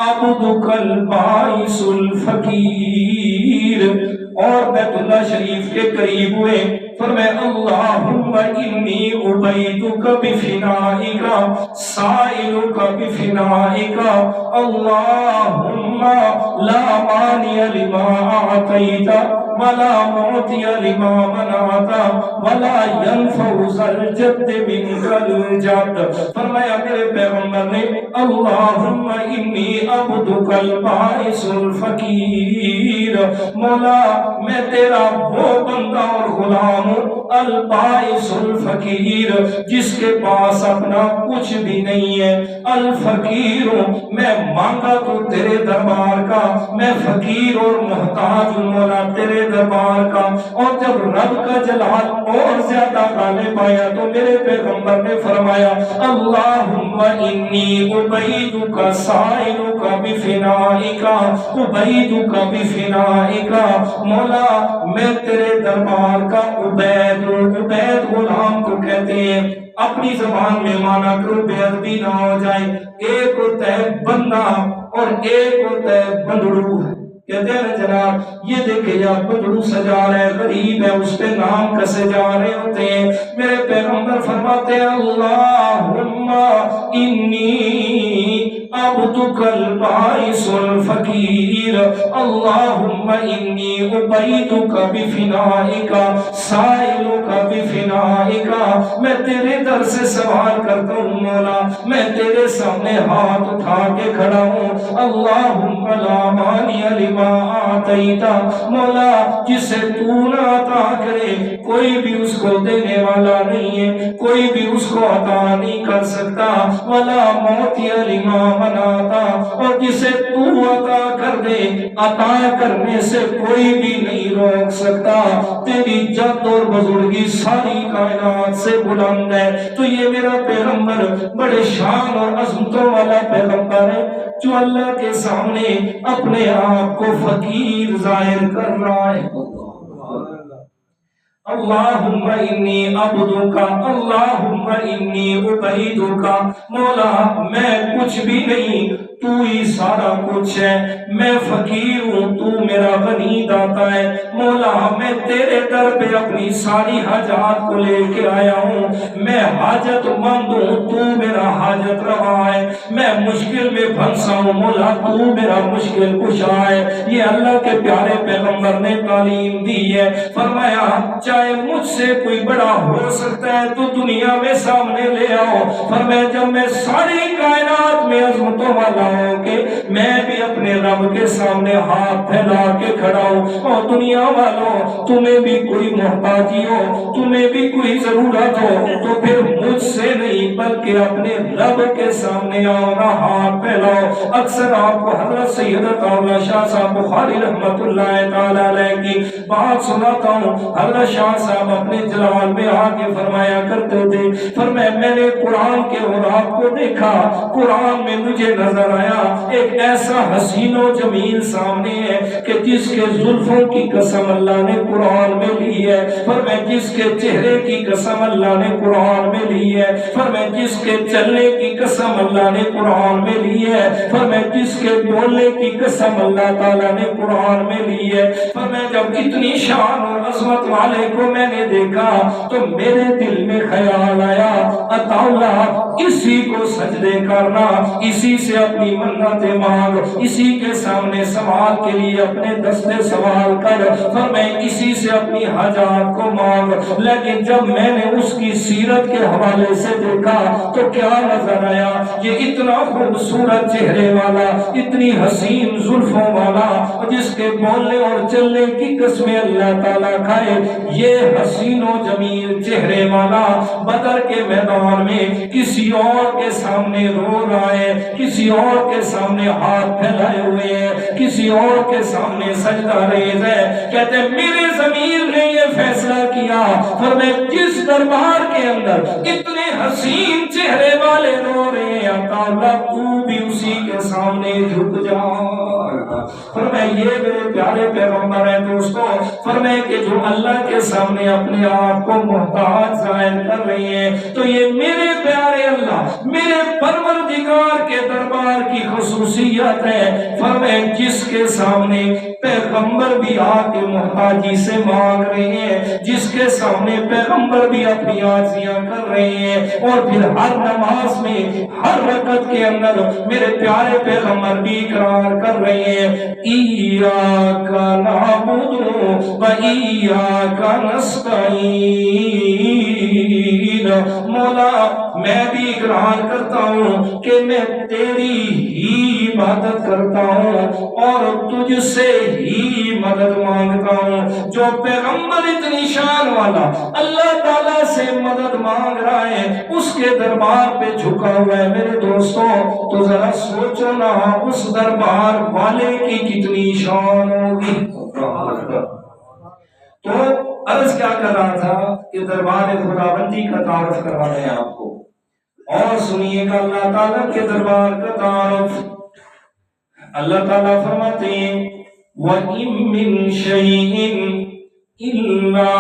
Speaker 1: عبدک البائس الفقیر، اور بیت اللہ شریف کے قریب ہوئے فرمایا اللہم انی عبیدک بفنائک سائلک بفنائک اللہم لا مانع لما اعطیت ولا معطی لما منعت ولا ينفع ذا الجد منک الجد۔ فرمایا میرے پیغمبر نے اللہم انی عبدک البائس الفقیر، مولا میں تیرا وہ بندہ اور غلام ہوں البائس الفقیر، جس کے پاس اپنا کچھ بھی نہیں ہے، الفقیر ہوں، میں مانگا تو تیرے دربار کا، میں فقیر اور محتاج ہوں مولا تیرے دربار کا۔ اور جب رب کا جلال اور زیادہ غالب آیا تو میرے پیغمبر نے فرمایا اللہم انی عبیدک سائلک بفنائک عبیدک بفنائک، مولا میں تیرے دربار کا عبید ہوں۔ عبید غلام کو کہتے ہیں، اپنی زبان میں مانا کرو بے ادبی نہ ہو جائے، ایک ہوتا ہے بندہ اور ایک ہوتا ہے بندڑو۔ کہتے ہیں نا جناب یہ دیکھے یا بندڑو سجا رہے غریب ہے اس پہ نام کسے جا رہے ہوتے ہیں۔ میرے پیغمبر فرماتے ہیں اللہم انی عبدک البائس الفقیر، اللہم انی عبیدک بفنائک سائلک بفنائک، میں تیرے در سے سوال کرتا ہوں مولا، میں تیرے سامنے ہاتھ اٹھا کے کھڑا ہوں۔ اللہم لا مانع لما آتیت، مولا جسے تو نہ عطا کرے کوئی بھی اس کو دینے والا نہیں ہے، کوئی بھی اس کو عطا نہیں کر سکتا، ولا معطی لما منعت، اور جسے تو عطا کر دے عطا کرنے سے کوئی بھی نہیں روک سکتا۔ تیری جد اور بزرگی ساری کائنات سے بلند ہے۔ تو یہ میرا پیغمبر بڑے شان اور عظمتوں والا پیغمبر ہے جو اللہ کے سامنے اپنے آپ کو فقیر ظاہر کر رہا ہے۔ اللہم انی عبدک اللہم انی عبیدک، مولا میں کچھ بھی نہیں تو ہی سارا کچھ ہے، میں فقیر ہوں تو میرا غنی داتا ہے، مولا میں تیرے در پہ اپنی ساری حاجات کو لے کے آیا ہوں، میں حاجت مند ہوں تو میرا حاجت روا ہے، میں مشکل میں پھنسا ہوں مولا تو میرا مشکل کشا ہے۔ یہ اللہ کے پیارے پیغمبر نے تعلیم دی ہے۔ فرمایا چاہے مجھ سے کوئی بڑا ہو سکتا ہے تو دنیا میں سامنے لے آؤ۔ فرمایا جب میں ساری کائنات میں عظمتوں والا ہوں کہ میں بھی اپنے رب کے سامنے ہاتھ پھیلا کے کھڑا ہوں، اور دنیا والوں تمہیں بھی کوئی محتاجی ہو، تمہیں بھی کوئی ضرورت ہو تو پھر مجھ سے نہیں بلکہ اپنے رب کے سامنے آؤ نا، ہاتھ پھیلاؤ۔ اکثر آپ کو حضرت سیدنا مولانا شاہ صاحب بخاری رحمت اللہ تعالی علیہ کی بات سناتا ہوں۔ حضرت شاہ صاحب اپنے جلال میں آ کے فرمایا کرتے تھے، فرمایا میں نے قرآن کے اوراق کو دیکھا، قرآن میں مجھے نظر آیا ایک ایسا حسین و جمیل سامنے ہے کہ جس کے زلفوں کی قسم اللہ نے قرآن میں لی ہے، فرمایا جس کے چہرے کی قسم اللہ نے قرآن میں لی ہے، فرمایا جس کے چلنے کی قسم اللہ نے قرآن میں لی ہے، فرمایا جس کے بولنے کی قسم اللہ تعالیٰ نے قرآن میں لی ہے۔ فرمایا جب اتنی شان اور عظمت والے کو میں نے دیکھا تو میرے دل میں خیال آیا اللہ اسی کو سجدے کرنا، اسی سے اپنی منتیں مانگ، اسی کے سامنے سوال کے لیے اپنے دستے سوال کر، فرمایا اسی سے اپنی حاجات کو مانگ۔ لیکن جب میں نے اس کی سیرت کے حوالے سے دیکھا تو کیا نظر آیا، یہ اتنا خوبصورت چہرے والا، اتنی حسین زلفوں والا، جس کے بولنے اور چلنے کی قسمیں اللہ تعالیٰ کھائے، یہ حسین و جمیل چہرے والا بدر کے میدان میں کسی اور کے سامنے رو رہا ہے، کسی اور کے سامنے ہاتھ پھیلائے ہوئے ہیں، کسی اور کے سامنے سجدہ ریز ہے۔ کہتے ہیں میرے ضمیر نے یہ فیصلہ کیا، فرمایا جس دربار کے اندر اتنے حسین چہرے والے رو رہے ہیں، اللہ تو بھی اسی کے سامنے جھک جا۔ فرمایا یہ میرے پیارے پیغمبر ہیں دوستو، فرمایا کہ جو اللہ کے سامنے اپنے آپ کو محتاج ظاہر کر رہے ہیں تو یہ میرے پیارے اللہ، میرے پروردگار کے دربار کی خصوصیت ہے۔ فرمایا جس کے سامنے پیغمبر بھی آ کے محتاجی سے مانگ رہے ہیں، جس کے سامنے پیغمبر بھی اپنی عاجزیاں کر رہے ہیں، اور پھر ہر نماز میں ہر رکعت کے اندر میرے پیارے پیغمبر بھی اقرار کر رہے ہیں ایاک نعبد و ایاک نستعین۔ مولا میں بھی اقرار کرتا ہوں کہ میں تیری ہی عبادت کرتا ہوں اور تجھ سے ہی مدد مانگتا ہوں۔ جو پیغمبر اتنی شان والا اللہ تعالیٰ سے مدد مانگ رہا ہے، اس کے دربار پہ جھکا ہوا ہے، میرے دوستوں تو ذرا سوچو نا اس دربار والے کی کتنی شان ہوگی۔ تو عرض کیا کر رہا تھا کہ دربار خداوندی کا تعارف کروا دیں آپ کو، اور سنیے گا اللہ تعالیٰ کے دربار کا تعارف۔ اللہ تعالیٰ فرماتے ہیں وَإِن مِّن شَيْءٍ إِلَّا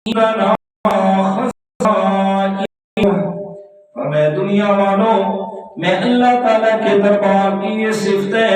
Speaker 1: عِندَنَا خَزَائِنُهُ۔ فرمایا دنیا والوں میں اللہ تعالیٰ کے دربار کی یہ صفت ہے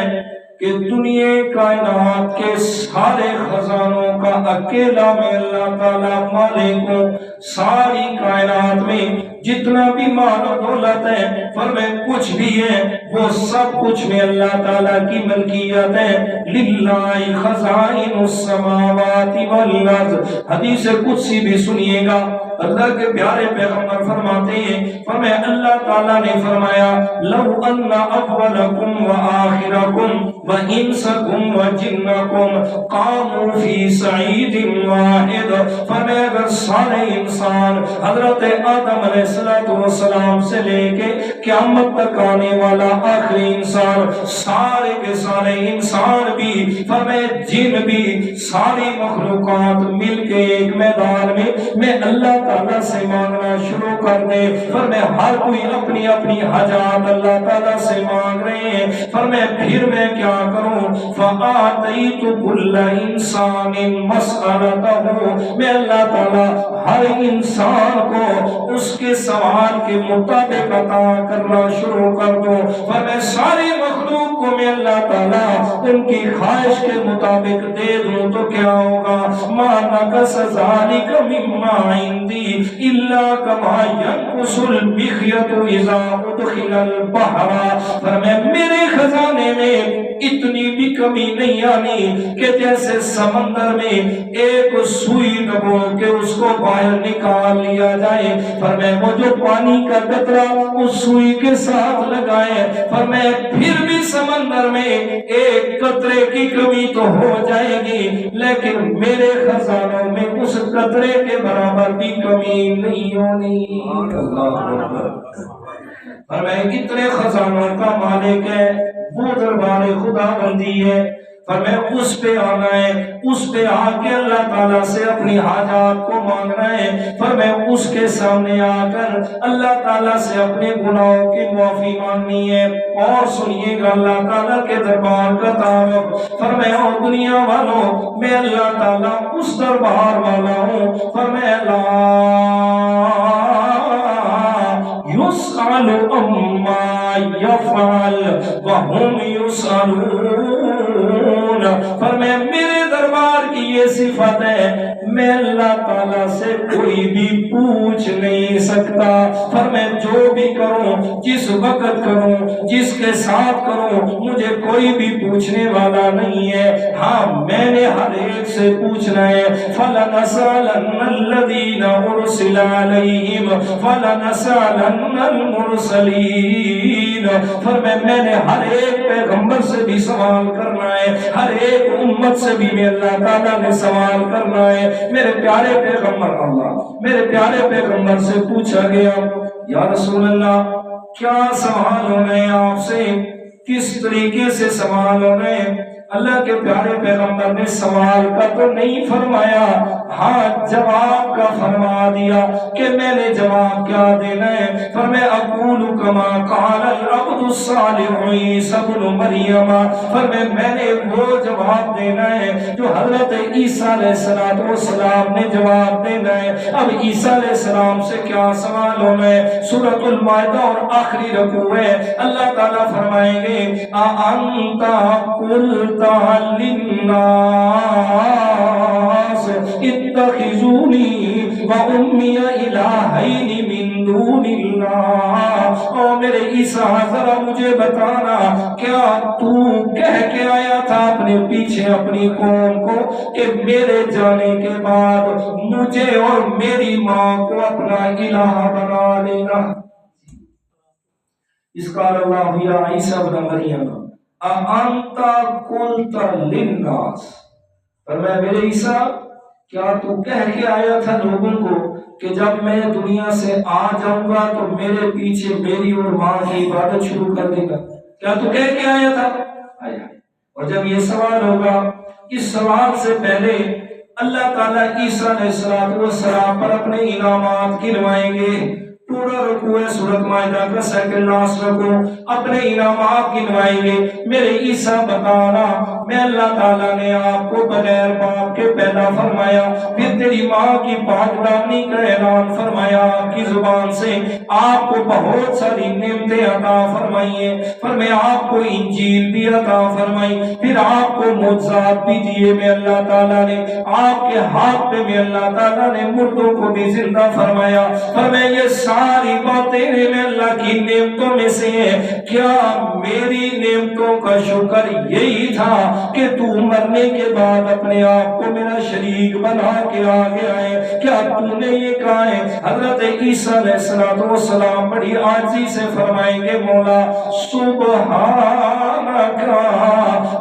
Speaker 1: کہ دنیا کائنات کے سارے خزانوں کا اکیلا میں اللہ تعالیٰ مالک ہوں۔ ساری کائنات میں جتنا بھی مال و دولت ہے، فرمایا کچھ بھی ہے، وہ سب کچھ میں اللہ تعالیٰ کی ملکیت ہے۔ للہ خزائن السماوات والارض، حدیث قدسی بھی سنیے گا، اللہ کے پیارے پیغمبر فرماتے ہیں، فرمایا اللہ تعالیٰ نے فرمایا لو ان اولکم وآخرکم وانسکم وجنکم قاموا فی صعید واحد۔ فرمایا اگر سارے انسان حضرت آدم علیہ السلام سے لے کے قیامت تک آنے والا آخری انسان، سارے کے سارے انسان بھی، فرمایا جن بھی، ساری مخلوقات مل کے ایک میدان میں اللہ تعالیٰ سے مانگنا شروع کر دے، فرمایا ہر کوئی اپنی اپنی حاجات اللہ تعالیٰ سے مانگ رہے ہیں، فرمایا پھر میں کیا کروں؟ فَآتَيْتُ كُلَّ إِنسَانٍ مَسْأَلَتَهُ، میں اللہ تعالیٰ ہر انسان کو اس کے سوال کے مطابق عطا کرنا شروع کر دوں، فرمایا ساری مخلوق کو میں اللہ تعالیٰ ان کی خواہش کے مطابق دے دوں تو کیا ہوگا؟ مَا نَقَصَ ذَلِكَ مِمَّا عِندِي إِلَّا كَمَا يَنقُصُ الْمِخْيَطُ إِذَا أُدْخِلَ الْبَحْرَ۔ فرمایا میرے خزانے میں اتنی بھی کمی نہیں آنی کہ جیسے سمندر میں ایک سوئی ڈبو کے اس کو باہر نکال لیا جائے، فرمایا وہ جو پانی کا قطرہ اس سوئی کے ساتھ لگائے، فرمایا پھر بھی سمندر میں ایک قطرے کی کمی تو ہو جائے گی، لیکن میرے خزانوں میں اس قطرے کے برابر بھی کمی نہیں ہونی۔ فرمایا اتنے خزانوں کا مالک ہے، وہ دربار خدا بندی ہے، فرمایا اس پہ آنا ہے، اس پہ آ کے اللہ تعالیٰ سے اپنی حاجات کو مانگنا ہے، فرمایا اس کے سامنے آ کر اللہ تعالیٰ سے اپنے گناہوں کی معافی مانگنی ہے۔ اور سنیے گا اللہ تعالیٰ کے دربار کا تعارف، فرمایا او دنیا والوں میں اللہ تعالیٰ اس دربار والا ہوں، فرمایا لا يسأل عما يفعل وهم يسألون، فرمایا میرے دربار کی یہ صفت ہے، میں اللہ تعالیٰ سے کوئی بھی پوچھ نہیں سکتا، فرمایا جو بھی کروں، جس وقت کروں، جس کے ساتھ کروں، مجھے کوئی بھی پوچھنے والا نہیں ہے، ہاں میں نے ہر ایک سے پوچھنا ہے۔ فَلَنَسْأَلَنَّ الَّذِينَ أُرْسِلَ عَلَيْهِمْ فَلَنَسْأَلَنَّ الْمُرْسَلِينَ، فرمایا میں نے ہر ایک پیغمبر سے بھی سوال کرنا ہے، ہر ایک امت سے بھی میں اللہ تعالیٰ نے سوال کرنا ہے۔ میرے پیارے پیغمبر اللہ، میرے پیارے پیغمبر سے پوچھا گیا یا رسول اللہ کیا سوال ہونے آپ سے، کس طریقے سے سوال ہونے؟ اللہ کے پیارے پیغمبر نے سوال کا تو نہیں فرمایا، ہاں جواب کا فرما دیا کہ میں نے جواب کیا دینا ہے، فرمایا اقول کما قال العبد الصالح عیسی ابن مریم، فرمایا میں نے وہ جواب دینا ہے جو حضرت عیسیٰ علیہ السلام نے جواب دینا ہے۔ اب عیسیٰ علیہ السلام سے کیا سوال ہونا ہے؟ سورۃ المائدہ اور آخری رکوع ہے، اللہ تعالیٰ فرمائیں گے اَأَنْتَ قُلْتَ لِلنَّاسِ اتَّخِذُونِي وَأُمِّيَ إِلَٰهَيْنِ مِن دُونِ اللَّهِ، او میرے عیسیٰ ذرا مجھے بتانا کیا تو کہہ کے آیا تھا اپنے پیچھے اپنی قوم کو کہ میرے جانے کے بعد مجھے اور میری ماں کو اپنا الہ بنا لینا؟ اس کا اللہ یا عیسیٰ ابن مریم اَأَنْتَ قُلْتَ لِلنَّاسِ، فرمایا میرے عیسیٰ کیا تو کہہ کے آیا تھا لوگوں کو کہ جب میں دنیا سے آ جاؤں گا تو میرے پیچھے میری اور ماں کی عبادت شروع کر دے گا؟ کیا تو کہہ کے آیا تھا؟ اور جب یہ سوال ہوگا، اس سوال سے پہلے اللہ تعالیٰ عیسیٰ علیہ السلام پر اپنے انعامات گنوائیں گے۔ پورا رکوع ہے سورۃ مائدہ کا سیکنڈ لاسٹ رکوع، اپنے انعامات گنوائیں گے۔ میرے عیسیٰ بتانا میں اللہ تعالیٰ نے آپ کو بغیر باپ کے پیدا فرمایا، پھر تیری ماں کی پاکدامنی کا اعلان فرمایا، آپ کی زبان سے آپ کو بہت ساری نعمتیں عطا فرمائی ہیں، فرمایا آپ کو انجیل بھی عطا فرمائی، پھر آپ کو معجزات بھی دیے میں اللہ تعالیٰ نے، آپ کے ہاتھ پہ میں اللہ تعالیٰ نے مردوں کو بھی زندہ فرمایا، فرمایا یہ ساری باتیں میں اللہ کی نعمتوں میں سے ہیں، کیا میری نعمتوں کا شکر یہی تھا کہ تو مرنے کے بعد اپنے آپ کو میرا شریک بنا کے آگے آئے؟ کیا تو نے یہ کہا ہے؟ حضرت عیسیٰ علیہ السلام بڑی عاجزی سے فرمائیں گے مولا سبحانک،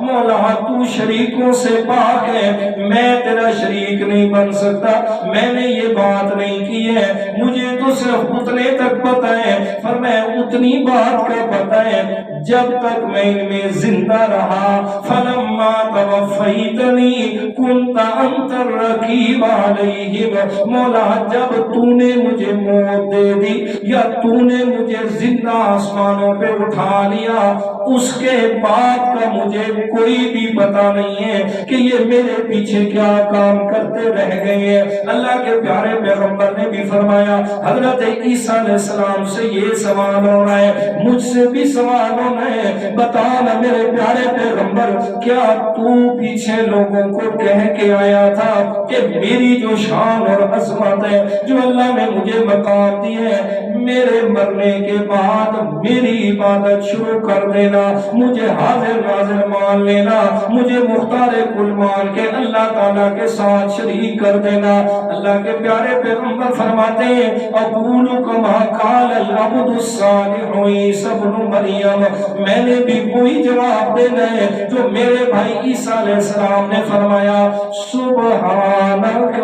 Speaker 1: مولا تو شریکوں سے پاک ہے، میں تیرا شریک نہیں بن سکتا، میں نے یہ بات نہیں کی ہے، مجھے تو صرف اتنے تک پتہ ہے، فرمایا اتنی بات کا پتہ ہے جب تک میں ان میں زندہ رہا، فلما توفیتنی کنت انت الرقیب علیہم، مولا جب تو نے مجھے موت دے دی یا تو نے مجھے زندہ آسمانوں پہ اٹھا لیا، اس کے بعد کا مجھے کوئی بھی پتہ نہیں ہے کہ یہ میرے پیچھے کیا کام کرتے رہ گئے ہیں۔ اللہ کے پیارے پیغمبر نے بھی فرمایا حضرت عیسیٰ علیہ السلام سے یہ سوال ہو رہا ہے، مجھ سے بھی سوال ہونا ہے، بتانا میرے پیارے پیغمبر پیغمبر کیا تو پیچھے لوگوں کو کہہ کے آیا تھا کہ میری جو شان اور عظمت ہے، جو اللہ نے مجھے مقام دی ہے، میرے مرنے کے بعد میری عبادت شروع کر دینا، مجھے حاضر ناظر مان لینا، مجھے مختار کل مان کے اللہ تعالیٰ کے ساتھ شریک کر دینا۔ اللہ کے پیارے پیغمبر فرماتے ہیں اقول کما قال العبد الصالح عیسی ابن مریم، میں نے بھی وہی جواب دینا ہے جو میرے بھائی عیسیٰ علیہ السلام نے فرمایا، سبحانک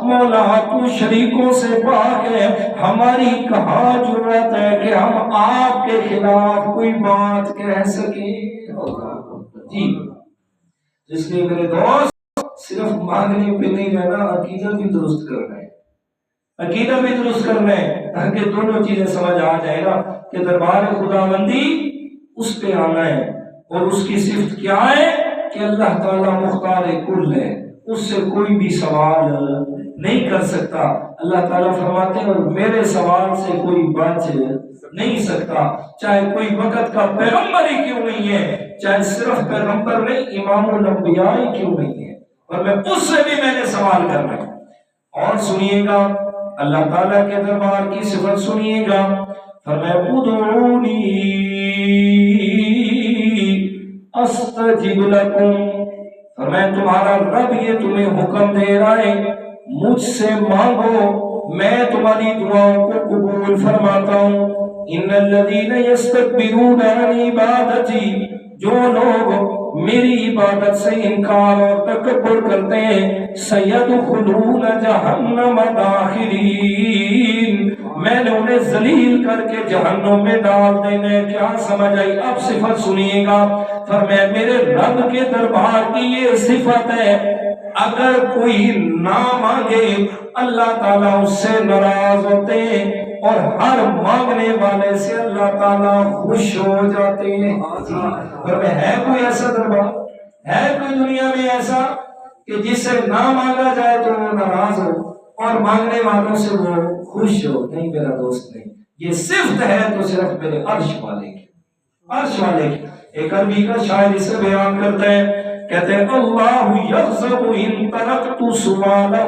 Speaker 1: مولا تو شریکوں سے پاک ہے، ہماری کہاں جرات ہے کہ ہم آپ کے خلاف کوئی بات کہہ سکیں۔ جی اس لیے میرے دوست صرف مانگنے پہ نہیں رہنا، عقیدہ بھی درست کرنا ہے، عقیدہ بھی درست کرنا ہے، تاکہ دونوں چیزیں سمجھ آ جائے گا کہ دربار خداوندی اس پہ آنا ہے، اور اس کی صفت کیا ہے کہ اللہ تعالیٰ مختار کل ہے، اس سے کوئی بھی سوال نہیں کر سکتا۔ اللہ تعالیٰ فرماتے ہیں اور میرے سوال سے کوئی بچ نہیں سکتا، چاہے کوئی وقت کا پیغمبر ہی کیوں نہیں ہے، چاہے صرف پیغمبر نہیں امام الانبیاء ہی کیوں نہیں ہے، اور میں اس سے بھی میں نے سوال کرنا ہے۔ اور سنیے گا اللہ تعالیٰ کے دربار کی صفت سنیے گا، فرمایا ادعونی استجب لکم، فرمایا تمہارا رب یہ تمہیں حکم دے رہا ہے مجھ سے مانگو، میں تمہاری دعاؤں کو قبول فرماتا ہوں۔ ان الذین یستکبرون عن عبادتی، جو لوگ میری عبادت سے انکار اور تکبر کرتے ہیں، سیدخلون جہنم داخرین، میں نے انہیں ذلیل کر کے جہنم میں ڈال دینے۔ کیا سمجھ آئی؟ اب صفت سنیے گا، فرمایا میرے رب کے دربار کی یہ صفت ہے، اگر کوئی نہ مانگے اللہ تعالیٰ اس سے ناراض ہوتے ہیں، اور ہر مانگنے والے سے اللہ تعالیٰ خوش ہو جاتے ہیں۔ ہے کوئی ایسا دربار، ہے کوئی دنیا میں ایسا کہ جس سے نہ مانگا جائے تو وہ ناراض ہو اور مانگنے والوں سے وہ خوش ہو؟ نہیں میرا دوست، نہیں، یہ صفت ہے تو صرف میرے عرش والے کی، عرش والے کی۔ ایک عربی کا شاعر اسے بیان کرتا ہے، کہتے ہیں اللہ یغضب ان ترکت سؤالہ،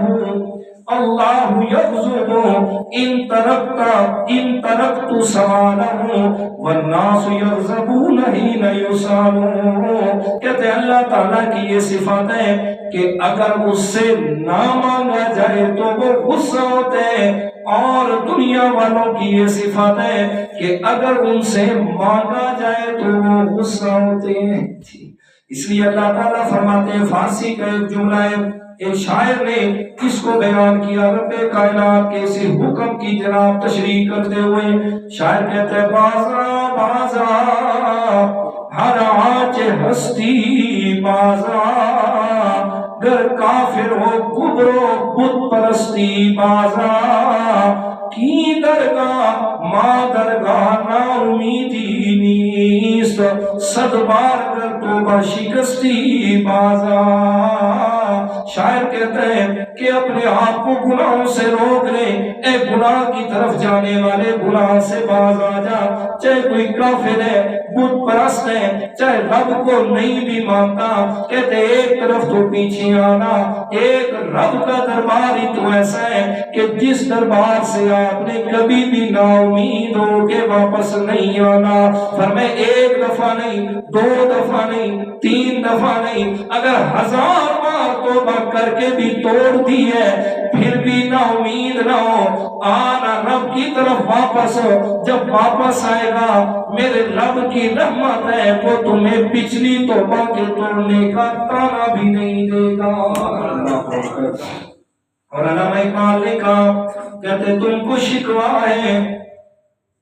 Speaker 1: اللہ یغضب ان ترکت سؤالہ والناس یغضبون حین یسألون۔ کہتے ہیں اللہ تعالیٰ کی یہ صفات ہے کہ اگر اس سے نہ مانگا جائے تو وہ غصہ ہوتے ہیں، اور دنیا والوں کی یہ صفات ہے کہ اگر ان سے مانگا جائے تو وہ غصہ ہوتے ہیں۔ اس لیے اللہ تعالیٰ فرماتے ہیں، فارسی کا ایک جملہ ہے، ایک شاعر نے اس کو بیان کیا رب کائنات کے اسی حکم کی جناب تشریح کرتے ہوئے، شاعر کہتا ہے بازا بازا ہر آنچ ہستی بازا، گر کافر ہو کبر و بت پرستی بازا، کی درگاہ ماں درگاہ نا امیدی نیست، صد بار گر توبہ شکستی بازا۔ شاعر کہتے ہیں کہ اپنے آپ کو گناہوں سے روک لے، اے گناہ کی طرف جانے والے گناہ سے باز آ جا، چاہے کوئی کافر ہے، بت پرست ہے، چاہے رب کو نہیں بھی مانتا، کہتے ایک طرف تو پیچھے آنا، ایک رب کا دربار ہی تو ایسا ہے کہ جس دربار سے آپ نے کبھی بھی نا امید ہو کے واپس نہیں آنا۔ فرمائے ایک دفعہ نہیں، دو دفعہ نہیں، تین دفعہ نہیں، اگر 1000 بار توبہ کر کے بھی توڑ دی ہے پھر بھی نا امید نہ ہو، آنا رب کی طرف واپس ہو۔ جب واپس آئے گا میرے رب کی رحمت ہے، وہ تمہیں پچھلی توبہ کے توڑنے کا تانا بھی نہیں دے گا۔ اور علامہ اقبال نے کہا، کہتے تم کو شکوا ہے،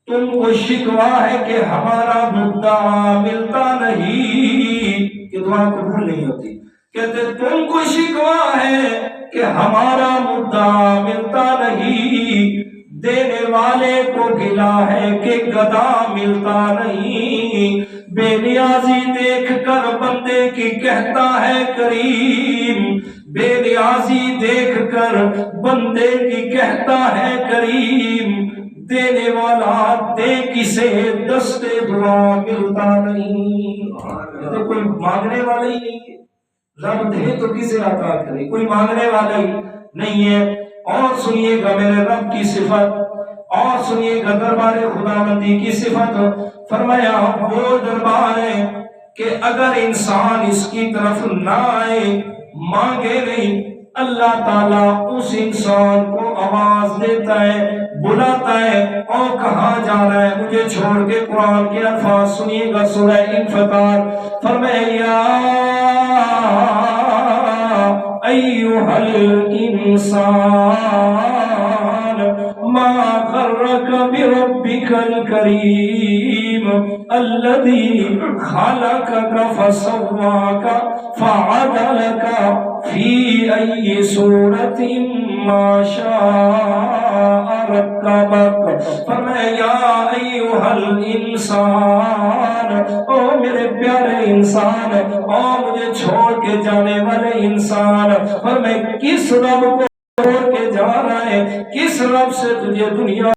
Speaker 1: تم کو شکوا ہے کہ ہمارا مدعا ملتا نہیں، کہ دعا قبول نہیں ہوتی۔ کہتے تم کو شکوا ہے کہ ہمارا مدعا ملتا نہیں، دینے والے کو گلا ہے کہ گدا ملتا نہیں، بے نیازی دیکھ کر بندے کی کہتا ہے کریم، بے نیازی دیکھ کر بندے کی کہتا ہے کریم، دینے والا دے کسے دستے دعا ملتا نہیں. تو کوئی مانگنے والا ہی نہیں ہے. رب دے تو کسے عطا کرے, کوئی مانگنے والا ہی نہیں ہے. اور سنیے گا میرے رب کی صفت, اور سنیے گا دربار خداوندی کی صفت. فرمایا وہ دربار ہے کہ اگر انسان اس کی طرف نہ آئے, مانگے نہیں, اللہ تعالیٰ اس انسان کو آواز دیتا ہے, بلاتا ہے, اور کہاں جا رہا ہے مجھے چھوڑ کے. قرآن کے الفاظ سنیے گا سورہ انفطار. فرمایا ایھا الانسان ما غرک بربک الکریم الذی خلقک فسواک فعدلک فی ای صورت ما شاء رکبک. فرمایا ایھا الانسان, او میرے پیارے انسان, او مجھے چھوڑ کے جانے والے انسان, اور میں کس رب کو چھوڑ کے جا رہا ہے, کس رب سے تجھے دنیا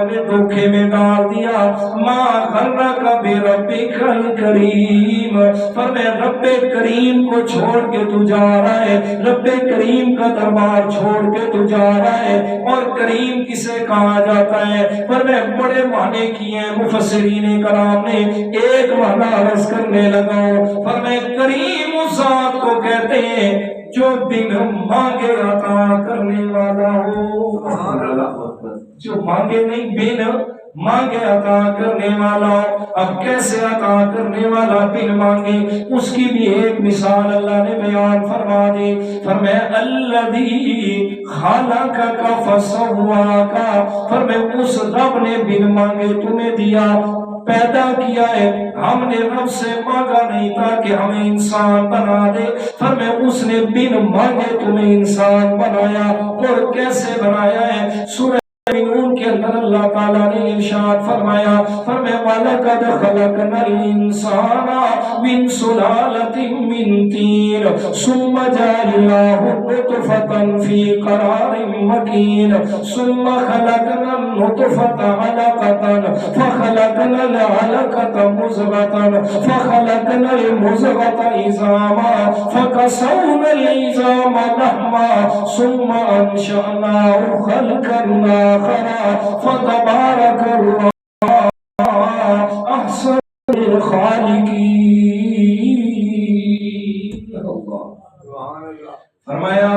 Speaker 1: میں دھوکے میں ڈال دیا. ما غرک بربک الکریم, پر میں رب کریم کو چھوڑ کے تو جا رہا ہے, رب کریم کا دربار چھوڑ کے تو جا رہا ہے. اور کریم کسے کہا جاتا ہے؟ پر میں بڑے معنی کیے ہیں مفسرین کرام نے, ایک معنی عرض کرنے لگا. پر میں کریم اس ذات کو کہتے ہیں جو بن مانگے عطا کرنے والا ہو. جو مانگے نہیں, بن مانگے عطا کرنے والا. اب کیسے عطا کرنے والا بن مانگے, اس کی بھی ایک مثال اللہ نے بیان فرما دی. فرمایا الذی خلقک فسواک, فرمایا اس رب نے بن مانگے تمہیں دیا, پیدا کیا ہے. ہم نے رب سے مانگا نہیں تھا کہ ہمیں انسان بنا دے, فرمایا اس نے بن مانگے تمہیں انسان بنایا. اور کیسے بنایا ہے؟ سورہ مومنون کے اندر اللہ تعالیٰ نے ارشاد فرمایا, فرمایا وَلَقَدْ خَلَقْنَا الْإِنسَانَ مِنْ سُلَالَةٍ مِّن طِينٍ ثُمَّ جَعَلْنَاهُ نُطْفَةً فِي قَرَارٍ مَّكِينٍ ثُمَّ خَلَقْنَا النُّطْفَةَ عَلَقَةً فَخَلَقْنَا الْعَلَقَةَ مُضْغَةً فَخَلَقْنَا الْمُضْغَةَ عِظَامًا فَكَسَوْنَا الْعِظَامَ لَحْمًا ثُمَّ أَنشَأْنَاهُ خَلْقًا فتبارک اللہ احسن الخالقین. فرمایا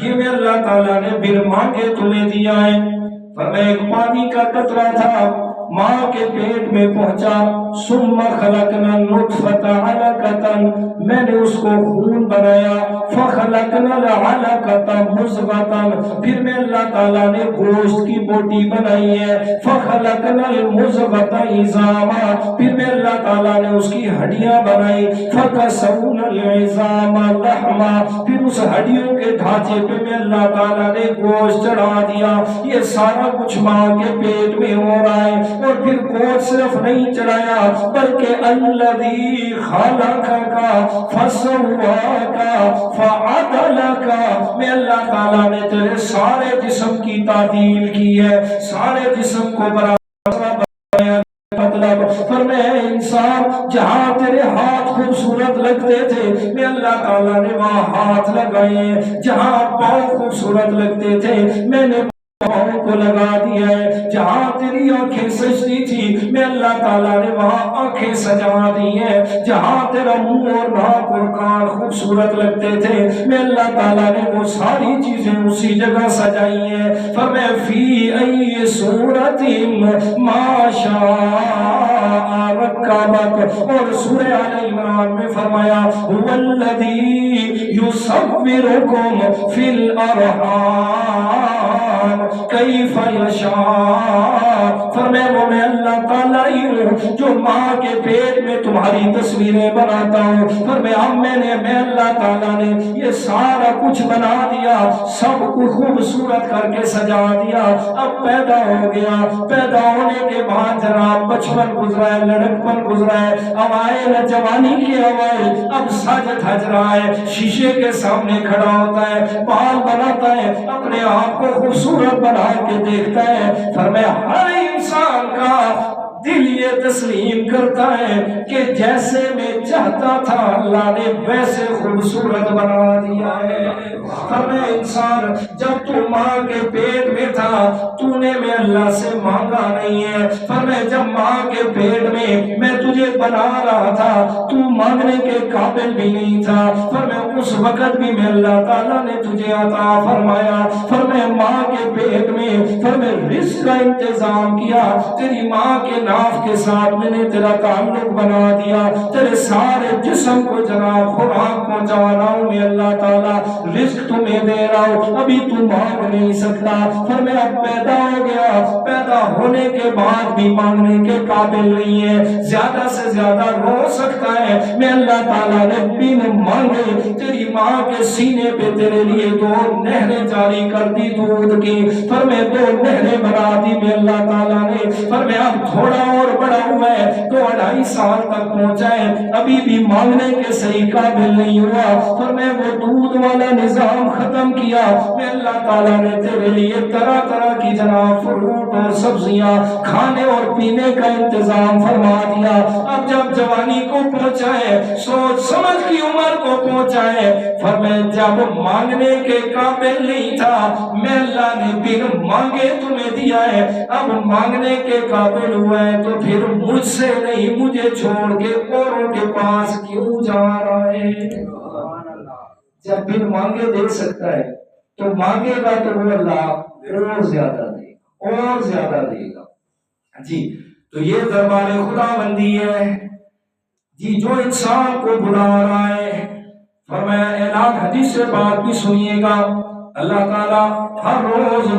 Speaker 1: یہ میں اللہ تعالیٰ نے بن مانگے تمہیں دیا ہے. فرمایا ایک پانی کا قطرہ تھا, ماں کے پیٹ میں پہنچا. ثم خلقنا النطفة علقة, میں نے اس کو خون بنایا. فخلقنا العلقة مضغة, پھر میں اللہ تعالیٰ نے گوشت کی بوٹی بنائی ہے. فخلقنا المضغة عظاما, پھر میں اللہ تعالیٰ نے اس کی ہڈیاں بنائی. فکسونا العظام لحما, پھر اس ہڈیوں کے ڈھانچے پہ میں اللہ تعالیٰ نے گوشت چڑھا دیا. یہ سارا کچھ ماں کے پیٹ میں ہو رہا ہے. اور پھر گوشت صرف نہیں چڑھایا بلکہ الذی خلقک فسواک فعدلک, میں اللہ تعالیٰ نے تیرے سارے جسم کی تعدیل کی ہے, سارے جسم کو برابر بنایا. مطلب فرمایا انسان جہاں تیرے ہاتھ خوبصورت لگتے تھے میں اللہ تعالیٰ نے وہاں ہاتھ لگائے, جہاں پاؤں خوبصورت لگتے تھے میں نے پاؤں کو لگا دیا ہے, جہاں تیری آنکھیں سجتی تھی میں اللہ تعالیٰ نے وہاں آنکھیں سجا دی ہیں, جہاں تیرا منہ اور ناک اور کان خوبصورت لگتے تھے میں اللہ تعالیٰ نے وہ ساری چیزیں اسی جگہ سجائی ہیں. فرمایا فی ای صورت ما شاء رکبک, اور سورہ آل عمران میں فرمایا هو الذی یصورکم فی الارحام کیف یشاء. فرمایا وہ میں اللہ تعالیٰ ہی ہوں جو ماں کے پیٹ میں تمہاری تصویریں بناتا ہوں. فرمایا میں اللہ تعالیٰ نے یہ سارا کچھ بنا دیا, سب کو خوبصورت کر کے سجا دیا. اب پیدا ہو گیا, پیدا ہونے کے بعد جناب بچپن گزرا ہے, لڑکپن گزرا ہے, اب آئے نہ جوانی کی ہوائے, اب سج دھج رہا ہے, شیشے کے سامنے کھڑا ہوتا ہے, بال بناتا ہے, اپنے آپ کو خوبصورت بنا کے دیکھتا ہے. فرمایا ہر انسان کا دل یہ تسلیم کرتا ہے کہ جیسے میں چاہتا تھا اللہ نے ویسے خوبصورت بنا دیا ہے۔ فرمایا انسان جب تو ماں کے پیٹ میں تھا تو نے میں اللہ سے مانگا نہیں ہے۔ فرمایا جب ماں کے پیٹ میں تجھے بنا رہا تھا تو مانگنے کے قابل بھی نہیں تھا۔ فرمایا اس وقت بھی میں اللہ تعالیٰ نے تجھے عطا فرمایا۔ فرمایا ماں کے پیٹ میں فرمایا رزق کا انتظام کیا، تیری ماں کے ناف کے ساتھ میں نے تیرا تعلق بنا دیا، تیرے سارے جسم کو جناب خوراک پہنچا رہا ہوں میں اللہ تعالیٰ، رزق تمہیں دے رہا ہوں، ابھی تم مانگ نہیں سکتا۔ فرمایا پیدا ہو گیا، پیدا ہونے کے بعد بھی مانگنے کے قابل نہیں ہے، زیادہ سے زیادہ رو سکتا ہے، میں اللہ تعالیٰ نے بن مانگے تیری ماں کے سینے پہ تیرے لیے 2 نہریں جاری کر دی دودھ کی۔ فرمایا 2 نہریں بنا دی میں اللہ تعالیٰ نے۔ فرمایا اب تھوڑا اور بڑا ہوا ہے، 2-2.5 سال تک پہنچا ہے، ابھی بھی مانگنے کے صحیح قابل نہیں ہوا۔ فرمایا وہ دودھ والا نظام ختم کیا، میں اللہ تعالیٰ نے تیرے لیے طرح طرح کی جناب فروٹ اور سبزیاں کھانے اور پینے کا انتظام فرما دیا۔ اب جب جوانی کو پہنچا ہے، سوچ سمجھ کی عمر کو پہنچا ہے، فرمایا جب مانگنے کے قابل نہیں تھا میں اللہ نے بن مانگے تمہیں دیا ہے، اب مانگنے کے قابل ہوا ہے تو پھر مجھ سے نہیں مجھے چھوڑ کے اوروں کے پاس کیوں جا رہا ہے؟ جب بن مانگے دے سکتا ہے تو مانگے گا تو وہ اللہ اور زیادہ دے گا، اور زیادہ دے گا۔ جی تو یہ دربار خداوندی ہے جی، جو انسان کو بلا رہا ہے۔ فرمایا اعلان حدیث سے بات بھی سنیے گا، اللہ تعالیٰ ہر روز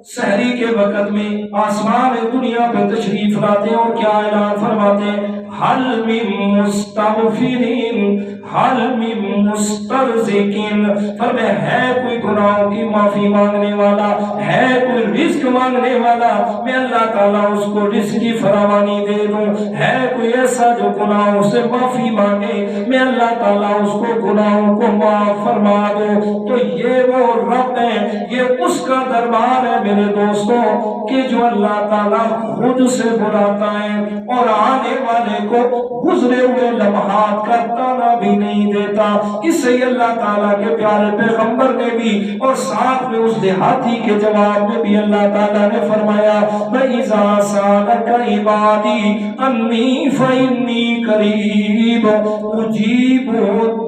Speaker 1: سحری کے وقت میں آسمان دنیا پہ تشریف لاتے ہیں اور کیا اعلان فرماتے ہیں، حل من مستغفرین حل من مسترزقین۔ فرمایا ہے کوئی گناہوں کی معافی مانگنے والا، ہے کوئی رزق مانگنے والا، میں اللہ تعالیٰ اس کو رزق کی فراوانی دے دوں، ہے کوئی ایسا جو گناہوں سے معافی مانگے میں اللہ تعالیٰ اس کو گناہوں کو معاف فرما دوں۔ تو یہ وہ رب ہے، یہ اس کا دربار ہے میرے دوستوں کہ جو اللہ تعالیٰ خود سے بلاتا ہے اور آنے والے کو گزرے ہوئے لمحات کا تانا بھی نہیں دیتا۔ اس سے اللہ تعالیٰ کے پیارے پیغمبر نے بھی اور ساتھ میں اس دیہاتی کے جواب میں بھی اللہ تعالیٰ نے فرمایا وَإِذَا سَأَلَكَ عِبَادِي أَنِّي فَإِنِّي قَرِيبٌ أُجِيبُ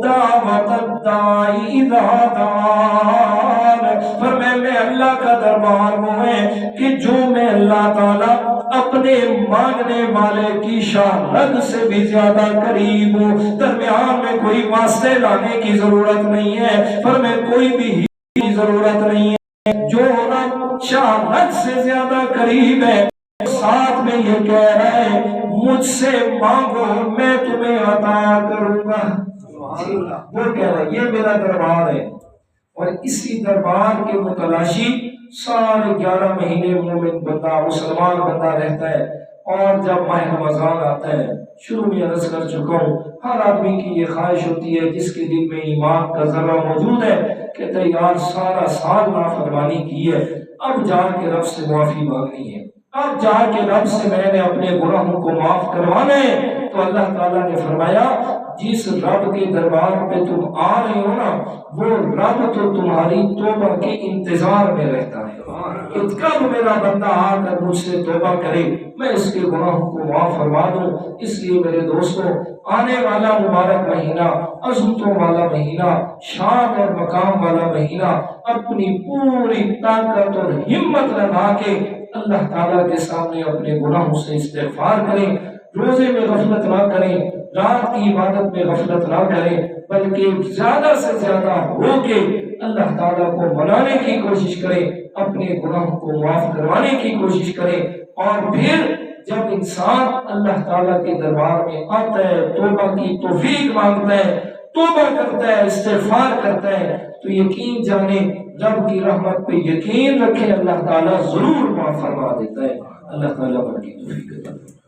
Speaker 1: دَعْوَةَ الدَّاعِ إِذَا دَعَانِ۔ فرمایا میں اللہ کا دربار وہ ہے کہ جو میں اللہ تعالیٰ اپنے مانگنے والے کی شاہد سے بھی زیادہ قریب ہوں، درمیان میں کوئی واسطے لانے کی ضرورت نہیں ہے، فرمایا کوئی بھی ضرورت نہیں ہے، جو رب شاہد سے زیادہ قریب ہے ساتھ میں یہ کہہ رہا ہے مجھ سے مانگو میں تمہیں عطا کروں گا۔ وہ کہہ رہا ہے یہ میرا دربار ہے اور اسی دربار کے متلاشی سارے 11 مہینے مومن بندہ مسلمان بندہ رہتا ہے۔ اور جب ماہ رمضان آتا ہے، شروع میں عرض کر چکا ہوں، ہر آدمی کی یہ خواہش ہوتی ہے جس کے دل میں ایمان کا ذرہ موجود ہے کہ یار سارا سال نافرمانی کی ہے، اب جا کے رب سے معافی مانگنی ہے، اب جا کے رب سے میں نے اپنے گناہوں کو معاف کروانا ہے۔ تو اللہ تعالیٰ نے فرمایا جس رب کے دربار پہ تم آ رہے ہو نا، وہ رب تو تمہاری توبہ کے انتظار میں رہتا ہے کہ کب میرا بندہ آ کر مجھ سے توبہ کرے میں اس کے گناہوں کو معاف فرما دوں۔ اس لیے میرے دوستوں آنے والا مبارک مہینہ، عظمتوں والا مہینہ، شان اور مقام والا مہینہ، اپنی پوری طاقت اور ہمت لگا کے اللہ تعالیٰ کے سامنے اپنے گناہوں سے استغفار کریں، روزے میں غفلت نہ کریں، رات کی عبادت میں غفلت نہ کریں، بلکہ زیادہ سے زیادہ ہو کے اللہ تعالیٰ کو منانے کی کوشش کریں، اپنے گناہوں کو معاف کروانے کی کوشش کریں۔ اور پھر جب انسان اللہ تعالیٰ کے دربار میں آتا ہے، توبہ کی توفیق مانگتا ہے، توبہ کرتا ہے، استغفار کرتا ہے، تو یقین جانے رب کی رحمت پہ یقین رکھے اللہ تعالیٰ ضرور معاف فرما دیتا ہے۔ اللہ تعالیٰ کی توفیق عطا فرمائے۔